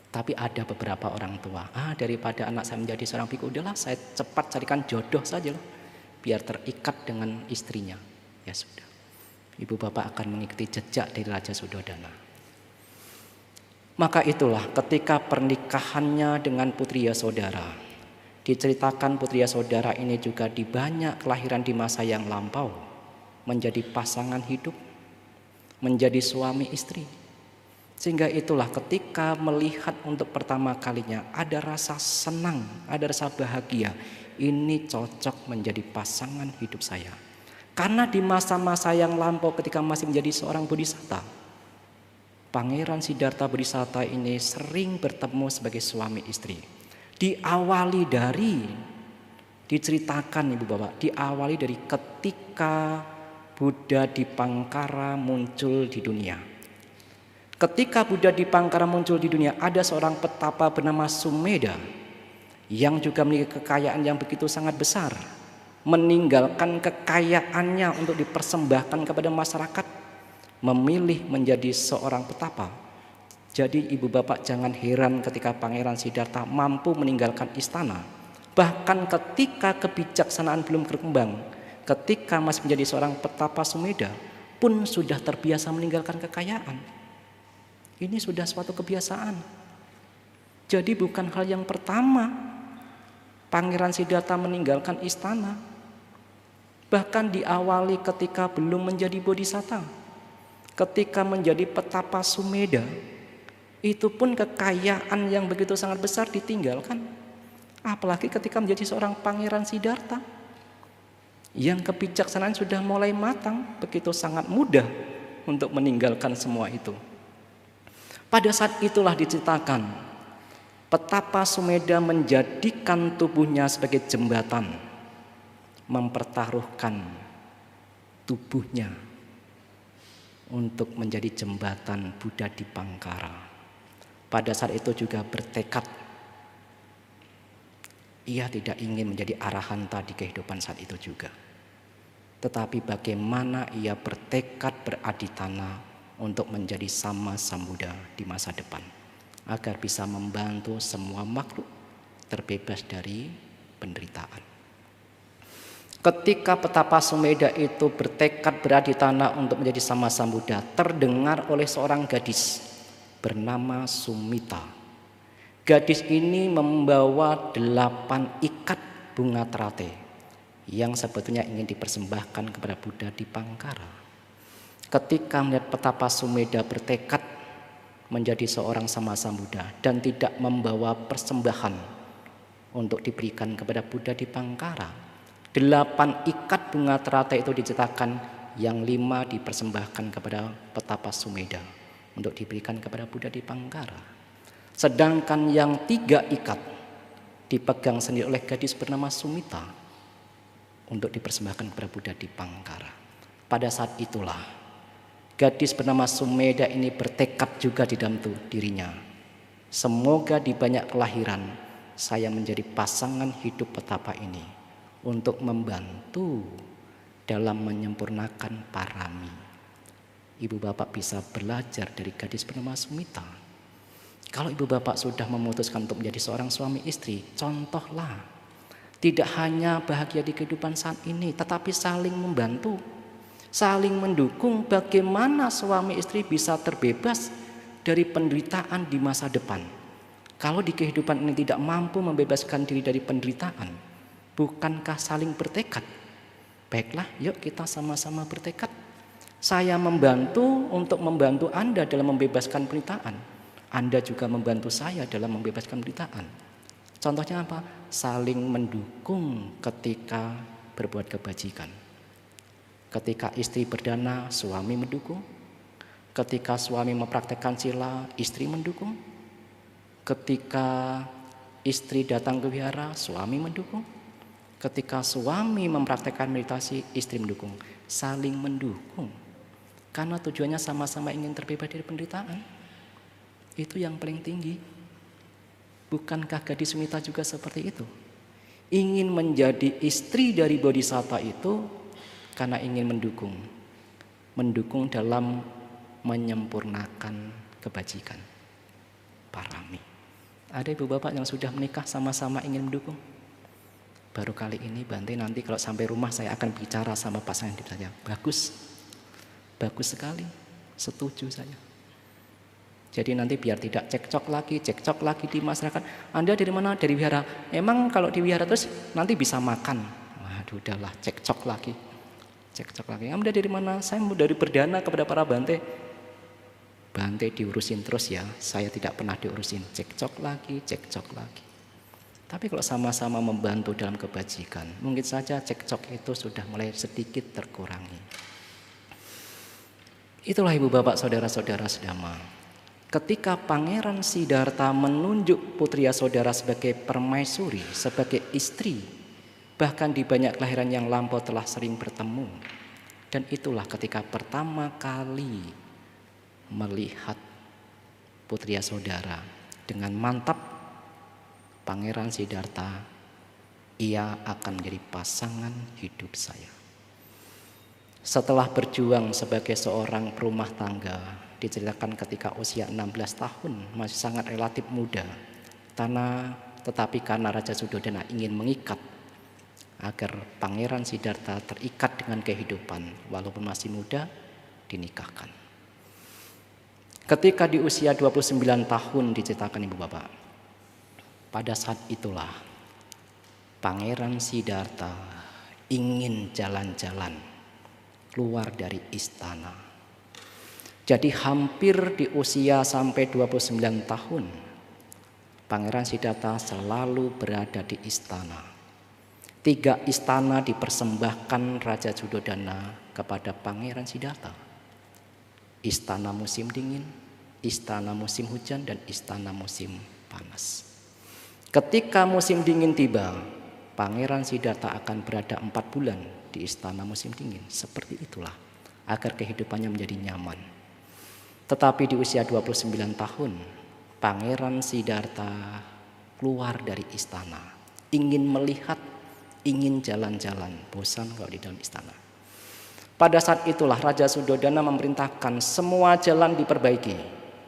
Tapi ada beberapa orang tua, daripada anak saya menjadi seorang biku, udahlah saya cepat carikan jodoh saja loh, biar terikat dengan istrinya. Ya sudah. Ibu bapak akan mengikuti jejak dari Raja Suddhodana. Maka itulah ketika pernikahannya dengan Putri Yasodhara. Diceritakan Putri Yasodhara ini juga di banyak kelahiran di masa yang lampau, menjadi pasangan hidup, menjadi suami istri. Sehingga itulah ketika melihat untuk pertama kalinya ada rasa senang, ada rasa bahagia. Ini cocok menjadi pasangan hidup saya. Karena di masa-masa yang lampau ketika masih menjadi seorang bodhisatta, Pangeran Siddhartha Bodhisatta ini sering bertemu sebagai suami istri. Diawali dari, diceritakan ibu bapak, diawali dari ketika Buddha Dipangkara muncul di dunia. Ketika Buddha Dipangkara muncul di dunia, ada seorang petapa bernama Sumedha yang juga memiliki kekayaan yang begitu sangat besar. Meninggalkan kekayaannya untuk dipersembahkan kepada masyarakat, memilih menjadi seorang petapa. Jadi ibu bapak jangan heran ketika Pangeran Siddhartha mampu meninggalkan istana. Bahkan ketika kebijaksanaan belum berkembang, ketika masih menjadi seorang petapa Sumedha, pun sudah terbiasa meninggalkan kekayaan. Ini sudah suatu kebiasaan. Jadi bukan hal yang pertama Pangeran Siddhartha meninggalkan istana. Bahkan diawali ketika belum menjadi bodhisatta. Ketika menjadi petapa Sumedha, itu pun kekayaan yang begitu sangat besar ditinggalkan. Apalagi ketika menjadi seorang Pangeran Siddhartha, yang kebijaksanaan sudah mulai matang, begitu sangat mudah untuk meninggalkan semua itu. Pada saat itulah diceritakan, petapa Sumedha menjadikan tubuhnya sebagai jembatan, mempertaruhkan tubuhnya untuk menjadi jembatan Buddha Dipangkara. Pada saat itu juga bertekad, ia tidak ingin menjadi arahanta di kehidupan saat itu juga. Tetapi bagaimana ia bertekad beraditana untuk menjadi Sama Sambuddha di masa depan, agar bisa membantu semua makhluk terbebas dari penderitaan. Ketika petapa Sumedha itu bertekad beraditana untuk menjadi Sama Sambuddha, terdengar oleh seorang gadis bernama Sumita. Gadis ini membawa 8 ikat bunga terate yang sebetulnya ingin dipersembahkan kepada Buddha Dipangkara. Ketika melihat petapa Sumedha bertekad menjadi seorang Sama Sambuddha dan tidak membawa persembahan untuk diberikan kepada Buddha Dipangkara, 8 ikat bunga terate itu dicetakkan, yang 5 dipersembahkan kepada petapa Sumedha untuk diberikan kepada Buddha Dipangkara. Sedangkan yang 3 ikat dipegang sendiri oleh gadis bernama Sumita untuk dipersembahkan kepada Buddha Dipangkara. Pada saat itulah gadis bernama Sumedha ini bertekad juga di dalam dirinya, semoga di banyak kelahiran saya menjadi pasangan hidup petapa ini untuk membantu dalam menyempurnakan parami. Ibu bapak bisa belajar dari gadis bernama Sumita. Kalau ibu bapak sudah memutuskan untuk menjadi seorang suami istri, contohlah. Tidak hanya bahagia di kehidupan saat ini, tetapi saling membantu, saling mendukung bagaimana suami istri bisa terbebas dari penderitaan di masa depan. Kalau di kehidupan ini tidak mampu membebaskan diri dari penderitaan, bukankah saling bertekad? Baiklah, yuk kita sama-sama bertekad. Saya membantu untuk membantu Anda dalam membebaskan penderitaan. Anda juga membantu saya dalam membebaskan penderitaan. Contohnya apa? Saling mendukung ketika berbuat kebajikan. Ketika istri berdana, suami mendukung. Ketika suami mempraktekkan sila, istri mendukung. Ketika istri datang ke wihara, suami mendukung. Ketika suami mempraktekkan meditasi, istri mendukung. Saling mendukung. Karena tujuannya sama-sama ingin terbebas dari penderitaan. Itu yang paling tinggi. Bukankah gadis Sumita juga seperti itu? Ingin menjadi istri dari bodhisatta itu karena ingin mendukung. Mendukung dalam menyempurnakan kebajikan. Parami. Ada ibu bapak yang sudah menikah sama-sama ingin mendukung? Baru kali ini Bante, nanti kalau sampai rumah saya akan bicara sama pasangan hidup saya. Bagus, bagus sekali, setuju saya. Jadi nanti biar tidak cekcok lagi di masyarakat. Anda dari mana? Dari wihara. Emang kalau di wihara terus nanti bisa makan? Waduh, udahlah, cekcok lagi. Anda dari mana? Saya mau dari perdana kepada para Bante. Bante diurusin terus ya, saya tidak pernah diurusin. Cekcok lagi. Tapi kalau sama-sama membantu dalam kebajikan, mungkin saja cekcok itu sudah mulai sedikit terkurangi. Itulah ibu bapak saudara-saudara sedama. Ketika Pangeran Siddhartha menunjuk putri Yasodhara sebagai permaisuri, sebagai istri, bahkan di banyak kelahiran yang lampau telah sering bertemu. Dan itulah ketika pertama kali melihat putri Yasodhara dengan mantap, Pangeran Siddhartha, ia akan menjadi pasangan hidup saya. Setelah berjuang sebagai seorang perumah tangga, diceritakan ketika usia 16 tahun, masih sangat relatif muda. Tetapi karena Raja Suddhodana ingin mengikat agar Pangeran Siddhartha terikat dengan kehidupan, walaupun masih muda, dinikahkan. Ketika di usia 29 tahun diceritakan Ibu Bapak, pada saat itulah Pangeran Siddhartha ingin jalan-jalan keluar dari istana. Jadi hampir di usia sampai 29 tahun Pangeran Siddhartha selalu berada di istana. 3 istana dipersembahkan Raja Suddhodana kepada Pangeran Siddhartha. Istana musim dingin, istana musim hujan, dan istana musim panas. Ketika musim dingin tiba, Pangeran Siddhartha akan berada 4 bulan di istana musim dingin. Seperti itulah agar kehidupannya menjadi nyaman. Tetapi di usia 29 tahun, Pangeran Siddhartha keluar dari istana. Ingin melihat, ingin jalan-jalan, bosan kalau di dalam istana. Pada saat itulah Raja Suddhodana memerintahkan semua jalan diperbaiki.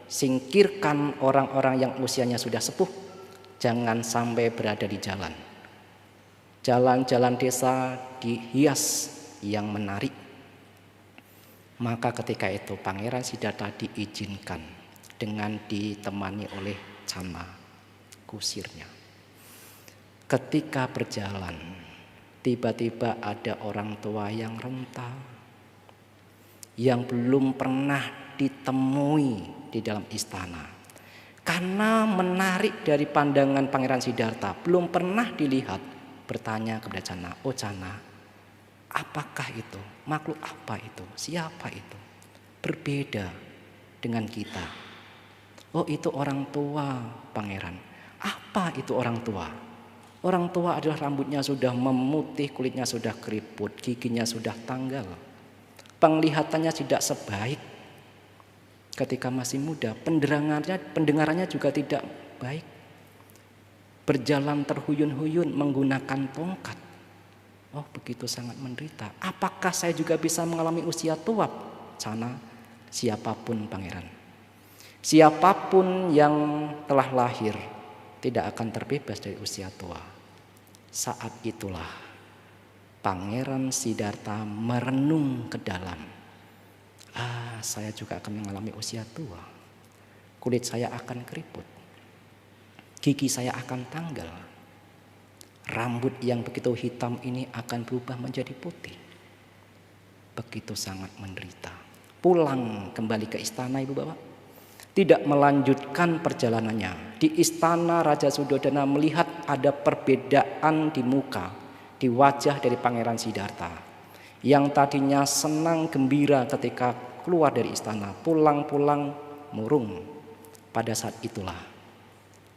Singkirkan orang-orang yang usianya sudah sepuh. Jangan sampai berada di jalan. Jalan-jalan desa dihias yang menarik. Maka ketika itu Pangeran Siddhartha diizinkan dengan ditemani oleh Channa, kusirnya. Ketika berjalan, tiba-tiba ada orang tua yang renta, yang belum pernah ditemui di dalam istana. Karena menarik dari pandangan Pangeran Siddhartha, belum pernah dilihat, bertanya kepada Channa, "Oh Channa, apakah itu? Makhluk apa itu? Siapa itu? Berbeda dengan kita." "Oh, itu orang tua, Pangeran." "Apa itu orang tua?" "Orang tua adalah rambutnya sudah memutih, kulitnya sudah keriput, giginya sudah tanggal. Penglihatannya tidak sebaik ketika masih muda, pendengarannya juga tidak baik. Berjalan terhuyun-huyun menggunakan tongkat. Oh, begitu sangat menderita. Apakah saya juga bisa mengalami usia tua?" "Channa, siapapun Pangeran. Siapapun yang telah lahir tidak akan terbebas dari usia tua." Saat itulah Pangeran Siddhartha merenung ke dalam. Saya juga akan mengalami usia tua. Kulit saya akan keriput. Gigi saya akan tanggal. Rambut yang begitu hitam ini akan berubah menjadi putih. Begitu sangat menderita. Pulang kembali ke istana Ibu Bapak. Tidak melanjutkan perjalanannya. Di istana Raja Suddhodana melihat ada perbedaan di muka, di wajah dari Pangeran Siddhartha. Yang tadinya senang gembira ketika keluar dari istana, pulang-pulang murung. Pada saat itulah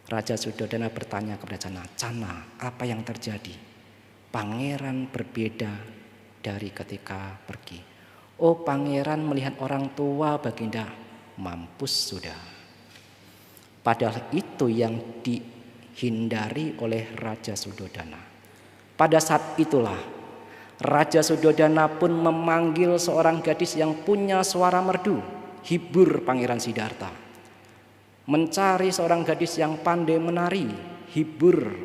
Raja Suddhodana bertanya kepada Channa, "Channa, apa yang terjadi? Pangeran berbeda dari ketika pergi." "Oh, Pangeran melihat orang tua, Baginda." "Mampus sudah." Padahal itu yang dihindari oleh Raja Suddhodana. Pada saat itulah Raja Suddhodana pun memanggil seorang gadis yang punya suara merdu, hibur Pangeran Siddhartha. Mencari seorang gadis yang pandai menari, hibur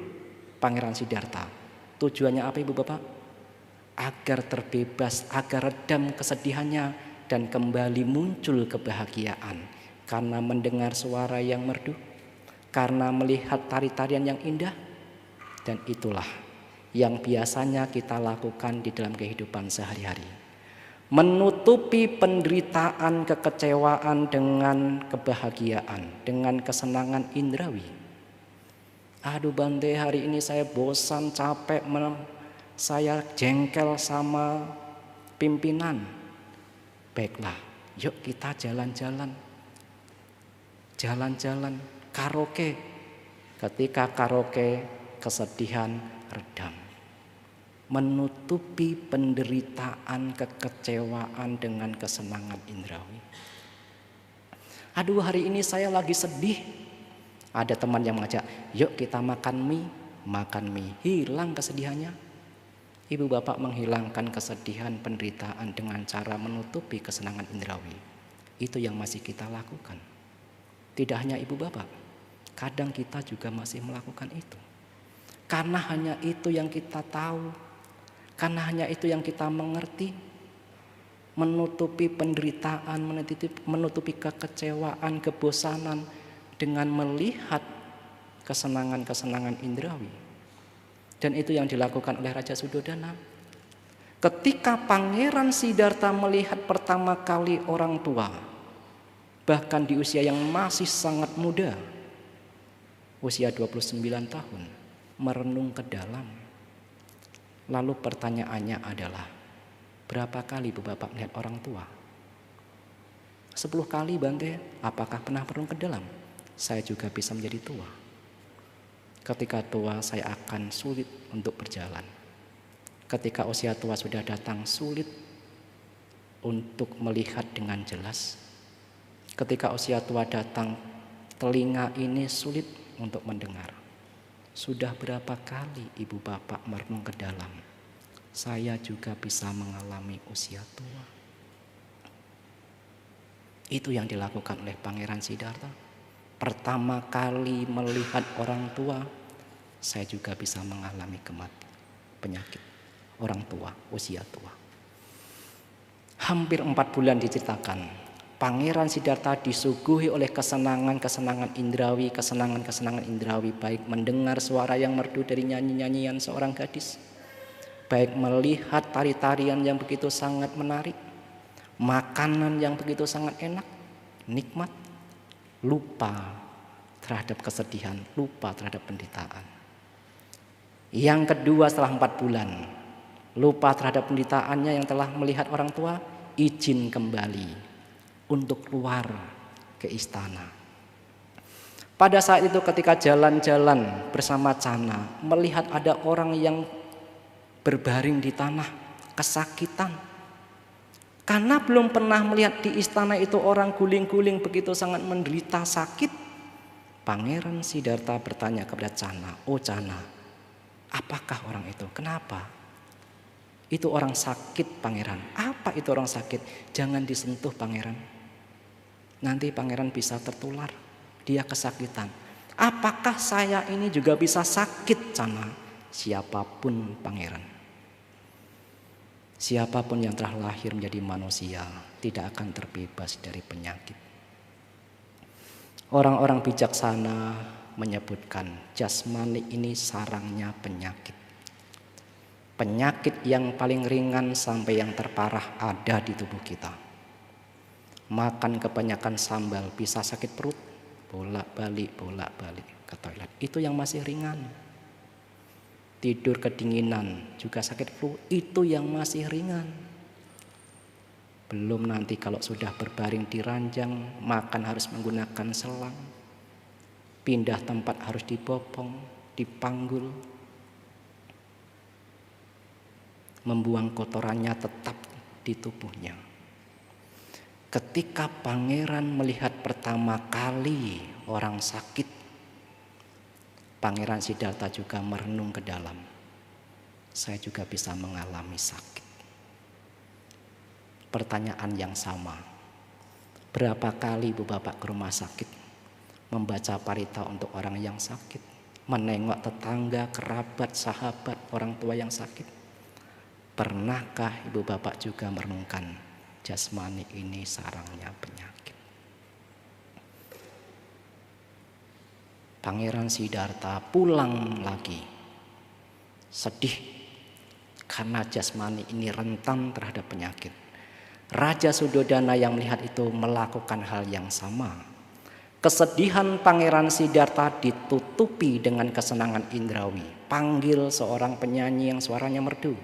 Pangeran Siddhartha. Tujuannya apa Ibu Bapak? Agar terbebas, agar redam kesedihannya dan kembali muncul kebahagiaan. Karena mendengar suara yang merdu, karena melihat tari-tarian yang indah. Dan itulah yang biasanya kita lakukan di dalam kehidupan sehari-hari. Menutupi penderitaan, kekecewaan dengan kebahagiaan, dengan kesenangan indrawi. "Aduh Bante, hari ini saya bosan, capek, saya jengkel sama pimpinan." "Baiklah, yuk kita jalan-jalan. Jalan-jalan, karaoke." Ketika karaoke, kesedihan redam. Menutupi penderitaan, kekecewaan dengan kesenangan indrawi. "Aduh, hari ini saya lagi sedih." Ada teman yang mengajak, "Yuk kita makan mie." Makan mie, hilang kesedihannya. Ibu Bapak menghilangkan kesedihan, penderitaan dengan cara menutupi kesenangan indrawi. Itu yang masih kita lakukan. Tidak hanya Ibu Bapak, kadang kita juga masih melakukan itu. Karena hanya itu yang kita tahu, karena hanya itu yang kita mengerti. menutupi penderitaan, menutupi kekecewaan, kebosanan dengan melihat kesenangan-kesenangan indrawi. Dan itu yang dilakukan oleh Raja Suddhodana. Ketika Pangeran Siddhartha melihat pertama kali orang tua, bahkan di usia yang masih sangat muda, usia 29 tahun, merenung ke dalam. Lalu pertanyaannya adalah, berapa kali Ibu Bapak melihat orang tua? 10 kali Bante, apakah pernah merenung ke dalam? Saya juga bisa menjadi tua. Ketika tua saya akan sulit untuk berjalan. Ketika usia tua sudah datang, sulit untuk melihat dengan jelas. Ketika usia tua datang, telinga ini sulit untuk mendengar. Sudah berapa kali Ibu Bapak merenung ke dalam? Saya juga bisa mengalami usia tua. Itu yang dilakukan oleh Pangeran Siddhartha. Pertama kali melihat orang tua, saya juga bisa mengalami kematian, penyakit. Orang tua, usia tua. Hampir 4 bulan diceritakan, Pangeran Siddhartha disuguhi oleh kesenangan-kesenangan indrawi, kesenangan-kesenangan indrawi, baik mendengar suara yang merdu dari nyanyi-nyanyian seorang gadis, baik melihat tari-tarian yang begitu sangat menarik, makanan yang begitu sangat enak, nikmat, lupa terhadap kesedihan, lupa terhadap penderitaan. Yang kedua, setelah 4 bulan, lupa terhadap penderitaannya yang telah melihat orang tua, izin kembali untuk keluar ke istana. Pada saat itu ketika jalan-jalan bersama Cana, melihat ada orang yang berbaring di tanah, kesakitan. Karena belum pernah melihat di istana itu orang guling-guling begitu sangat menderita sakit, Pangeran Siddhartha bertanya kepada Cana, "Oh Cana, apakah orang itu? Kenapa?" "Itu orang sakit Pangeran." "Apa itu orang sakit?" "Jangan disentuh Pangeran. Nanti Pangeran bisa tertular. Dia kesakitan." "Apakah saya ini juga bisa sakit Cana?" "Siapapun Pangeran. Siapapun yang telah lahir menjadi manusia tidak akan terbebas dari penyakit." Orang-orang bijaksana menyebutkan jasmani ini sarangnya penyakit. Penyakit yang paling ringan sampai yang terparah ada di tubuh kita. Makan kebanyakan sambal bisa sakit perut, bolak-balik ke toilet. Itu yang masih ringan. Tidur kedinginan juga sakit flu, itu yang masih ringan. Belum nanti kalau sudah berbaring di ranjang, makan harus menggunakan selang, pindah tempat harus dibopong, dipanggul, membuang kotorannya tetap di tubuhnya. Ketika Pangeran melihat pertama kali orang sakit, Pangeran Siddhartha juga merenung ke dalam. Saya juga bisa mengalami sakit. Pertanyaan yang sama, berapa kali Ibu Bapak ke rumah sakit, membaca parita untuk orang yang sakit, menengok tetangga, kerabat, sahabat, orang tua yang sakit? Pernahkah Ibu Bapak juga merenungkan jasmani ini sarangnya penyakit? Pangeran Siddhartha pulang lagi, sedih karena jasmani ini rentan terhadap penyakit. Raja Suddhodana yang melihat itu melakukan hal yang sama. Kesedihan Pangeran Siddhartha ditutupi dengan kesenangan indrawi. Panggil seorang penyanyi yang suaranya merdu,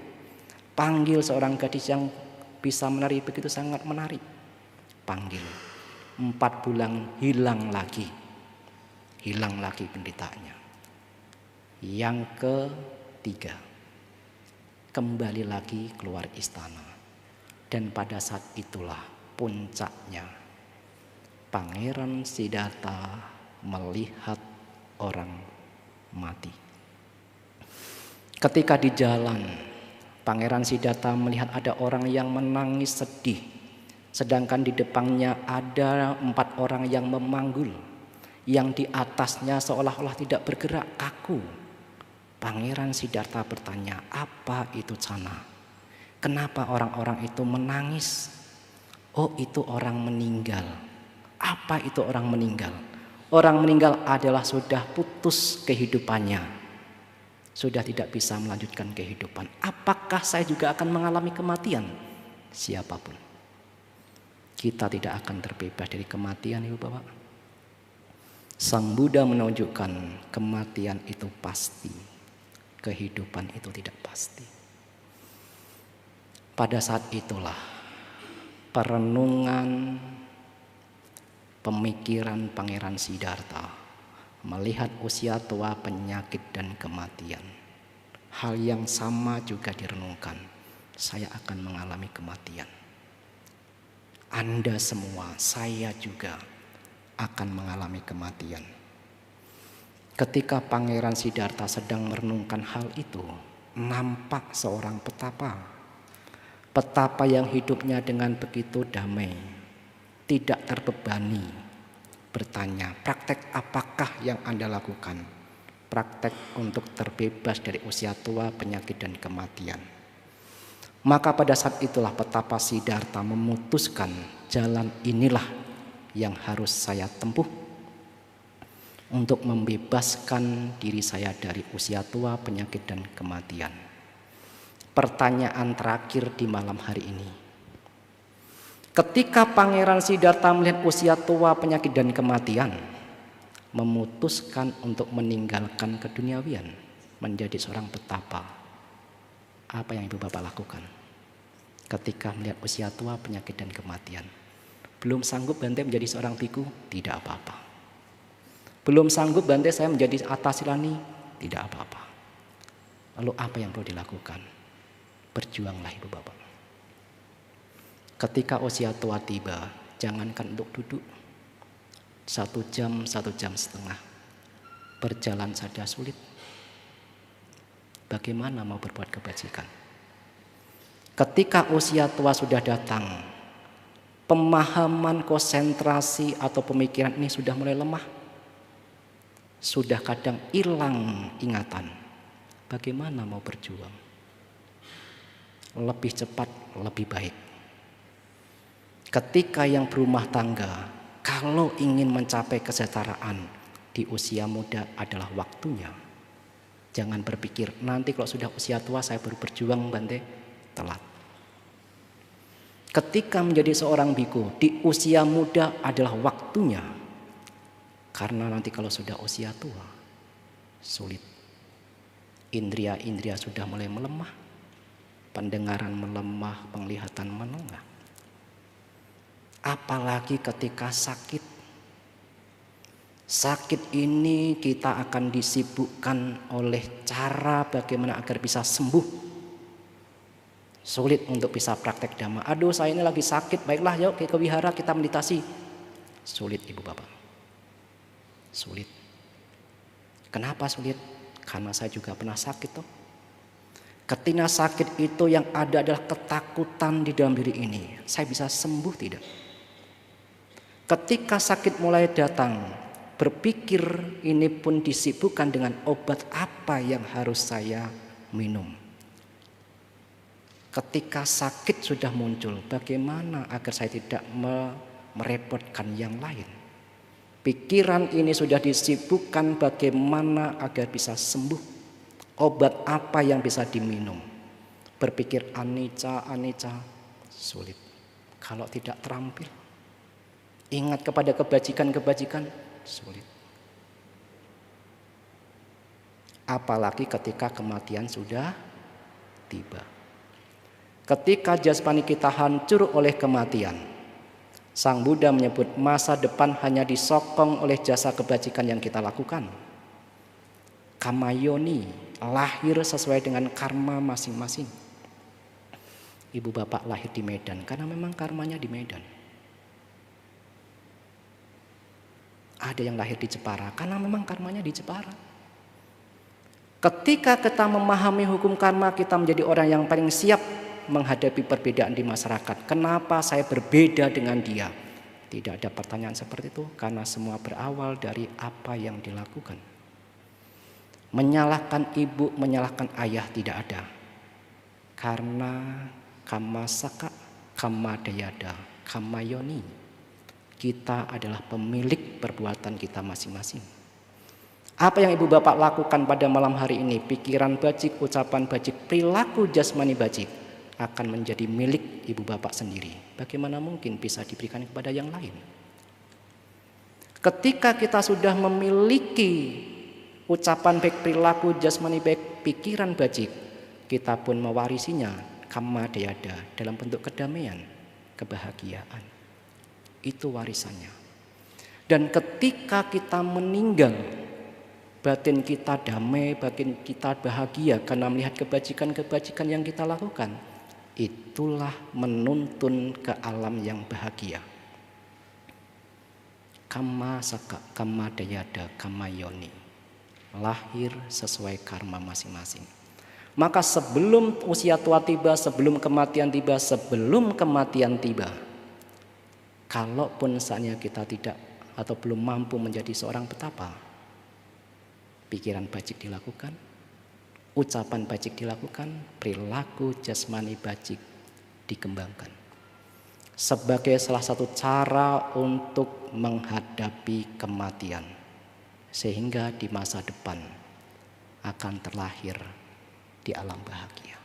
panggil seorang gadis yang bisa menari begitu sangat menarik, panggil. 4 bulan hilang lagi penderitaannya. Yang ketiga, kembali lagi keluar istana. Dan pada saat itulah puncaknya, Pangeran Siddhartha melihat orang mati. Ketika di jalan, Pangeran Siddhartha melihat ada orang yang menangis sedih, sedangkan di depannya ada 4 orang yang memanggul, yang di atasnya seolah-olah tidak bergerak, kaku. Pangeran Siddhartha bertanya, "Apa itu Cana? Kenapa orang-orang itu menangis?" Oh, itu orang meninggal. Apa itu orang meninggal? Orang meninggal adalah sudah putus kehidupannya, sudah tidak bisa melanjutkan kehidupan. Apakah saya juga akan mengalami kematian? Siapapun, kita tidak akan terbebas dari kematian, Ibu Bapak. Sang Buddha menunjukkan kematian itu pasti, kehidupan itu tidak pasti. Pada saat itulah perenungan pemikiran Pangeran Siddhartha melihat usia tua, penyakit dan kematian. Hal yang sama juga direnungkan. Saya akan mengalami kematian. Anda semua, saya juga akan mengalami kematian. Ketika Pangeran Siddhartha sedang merenungkan hal itu, nampak seorang petapa. Petapa yang hidupnya dengan begitu damai, tidak terbebani, bertanya, praktek apakah yang Anda lakukan? Praktek untuk terbebas dari usia tua, penyakit dan kematian. Maka pada saat itulah petapa Siddhartha memutuskan jalan inilah yang harus saya tempuh untuk membebaskan diri saya dari usia tua, penyakit dan kematian. Pertanyaan terakhir di malam hari ini. Ketika Pangeran Siddhartha melihat usia tua, penyakit dan kematian, memutuskan untuk meninggalkan keduniawian, menjadi seorang petapa. Apa yang Ibu Bapak lakukan ketika melihat usia tua, penyakit dan kematian? Belum sanggup Bante menjadi seorang biku? Tidak apa-apa. Belum sanggup Bante saya menjadi atasilani? Tidak apa-apa. Lalu apa yang perlu dilakukan? Berjuanglah Ibu Bapak. Ketika usia tua tiba, jangankan untuk duduk 1 jam, 1 jam setengah, berjalan saja sulit. Bagaimana mau berbuat kebajikan? Ketika usia tua sudah datang, pemahaman, konsentrasi atau pemikiran ini sudah mulai lemah, sudah kadang hilang ingatan. Bagaimana mau berjuang? Lebih cepat, lebih baik. Ketika yang berumah tangga, kalau ingin mencapai kesetaraan di usia muda adalah waktunya. Jangan berpikir nanti kalau sudah usia tua saya baru berjuang, Bante. Telat. Ketika menjadi seorang biku di usia muda adalah waktunya. Karena nanti kalau sudah usia tua sulit. Indria-indria sudah mulai melemah. Pendengaran melemah, penglihatan menengah. Apalagi ketika sakit. Sakit ini kita akan disibukkan oleh cara bagaimana agar bisa sembuh. Sulit untuk bisa praktek dhamma. Aduh, saya ini lagi sakit, baiklah yuk ke wihara kita meditasi. Sulit Ibu Bapak. Sulit. Kenapa sulit? Karena saya juga pernah sakit toh. Ketika sakit itu yang ada adalah ketakutan di dalam diri ini. Saya bisa sembuh tidak? Ketika sakit mulai datang, berpikir ini pun disibukkan dengan obat apa yang harus saya minum. Ketika sakit sudah muncul, bagaimana agar saya tidak merepotkan yang lain? Pikiran ini sudah disibukkan bagaimana agar bisa sembuh. Obat apa yang bisa diminum? Berpikir anicca, anicca, sulit. Kalau tidak terampil, ingat kepada kebajikan-kebajikan, sulit. Apalagi ketika kematian sudah tiba. Ketika jasmani kita hancur oleh kematian, Sang Buddha menyebut masa depan hanya disokong oleh jasa kebajikan yang kita lakukan. Kamayoni, lahir sesuai dengan karma masing-masing. Ibu Bapak lahir di Medan karena memang karmanya di Medan. Ada yang lahir di Jepara karena memang karmanya di Jepara. Ketika kita memahami hukum karma, kita menjadi orang yang paling siap menghadapi perbedaan di masyarakat. Kenapa saya berbeda dengan dia? Tidak ada pertanyaan seperti itu, karena semua berawal dari apa yang dilakukan. Menyalahkan ibu, menyalahkan ayah tidak ada. Karena kamma saka, kamma dayada. kamayoni. Kita adalah pemilik perbuatan kita masing-masing. Apa yang ibu bapak lakukan pada malam hari ini, pikiran bajik, ucapan bajik, perilaku jasmani bajik akan menjadi milik ibu bapak sendiri. Bagaimana mungkin bisa diberikan kepada yang lain? Ketika kita sudah memiliki ucapan baik, perilaku jasmani baik, pikiran bajik, kita pun mewarisinya kamma dayada dalam bentuk kedamaian, kebahagiaan. Itu warisannya. Dan ketika kita meninggal, batin kita damai, batin kita bahagia karena melihat kebajikan-kebajikan yang kita lakukan. Itulah menuntun ke alam yang bahagia. Kamma saka, kamma dayada, kamma yoni. Lahir sesuai karma masing-masing. Maka sebelum usia tua tiba, sebelum kematian tiba, kalaupun saatnya kita tidak atau belum mampu menjadi seorang petapa, pikiran bajik dilakukan, ucapan bajik dilakukan, perilaku jasmani bajik dikembangkan sebagai salah satu cara untuk menghadapi kematian, sehingga di masa depan akan terlahir di alam bahagia.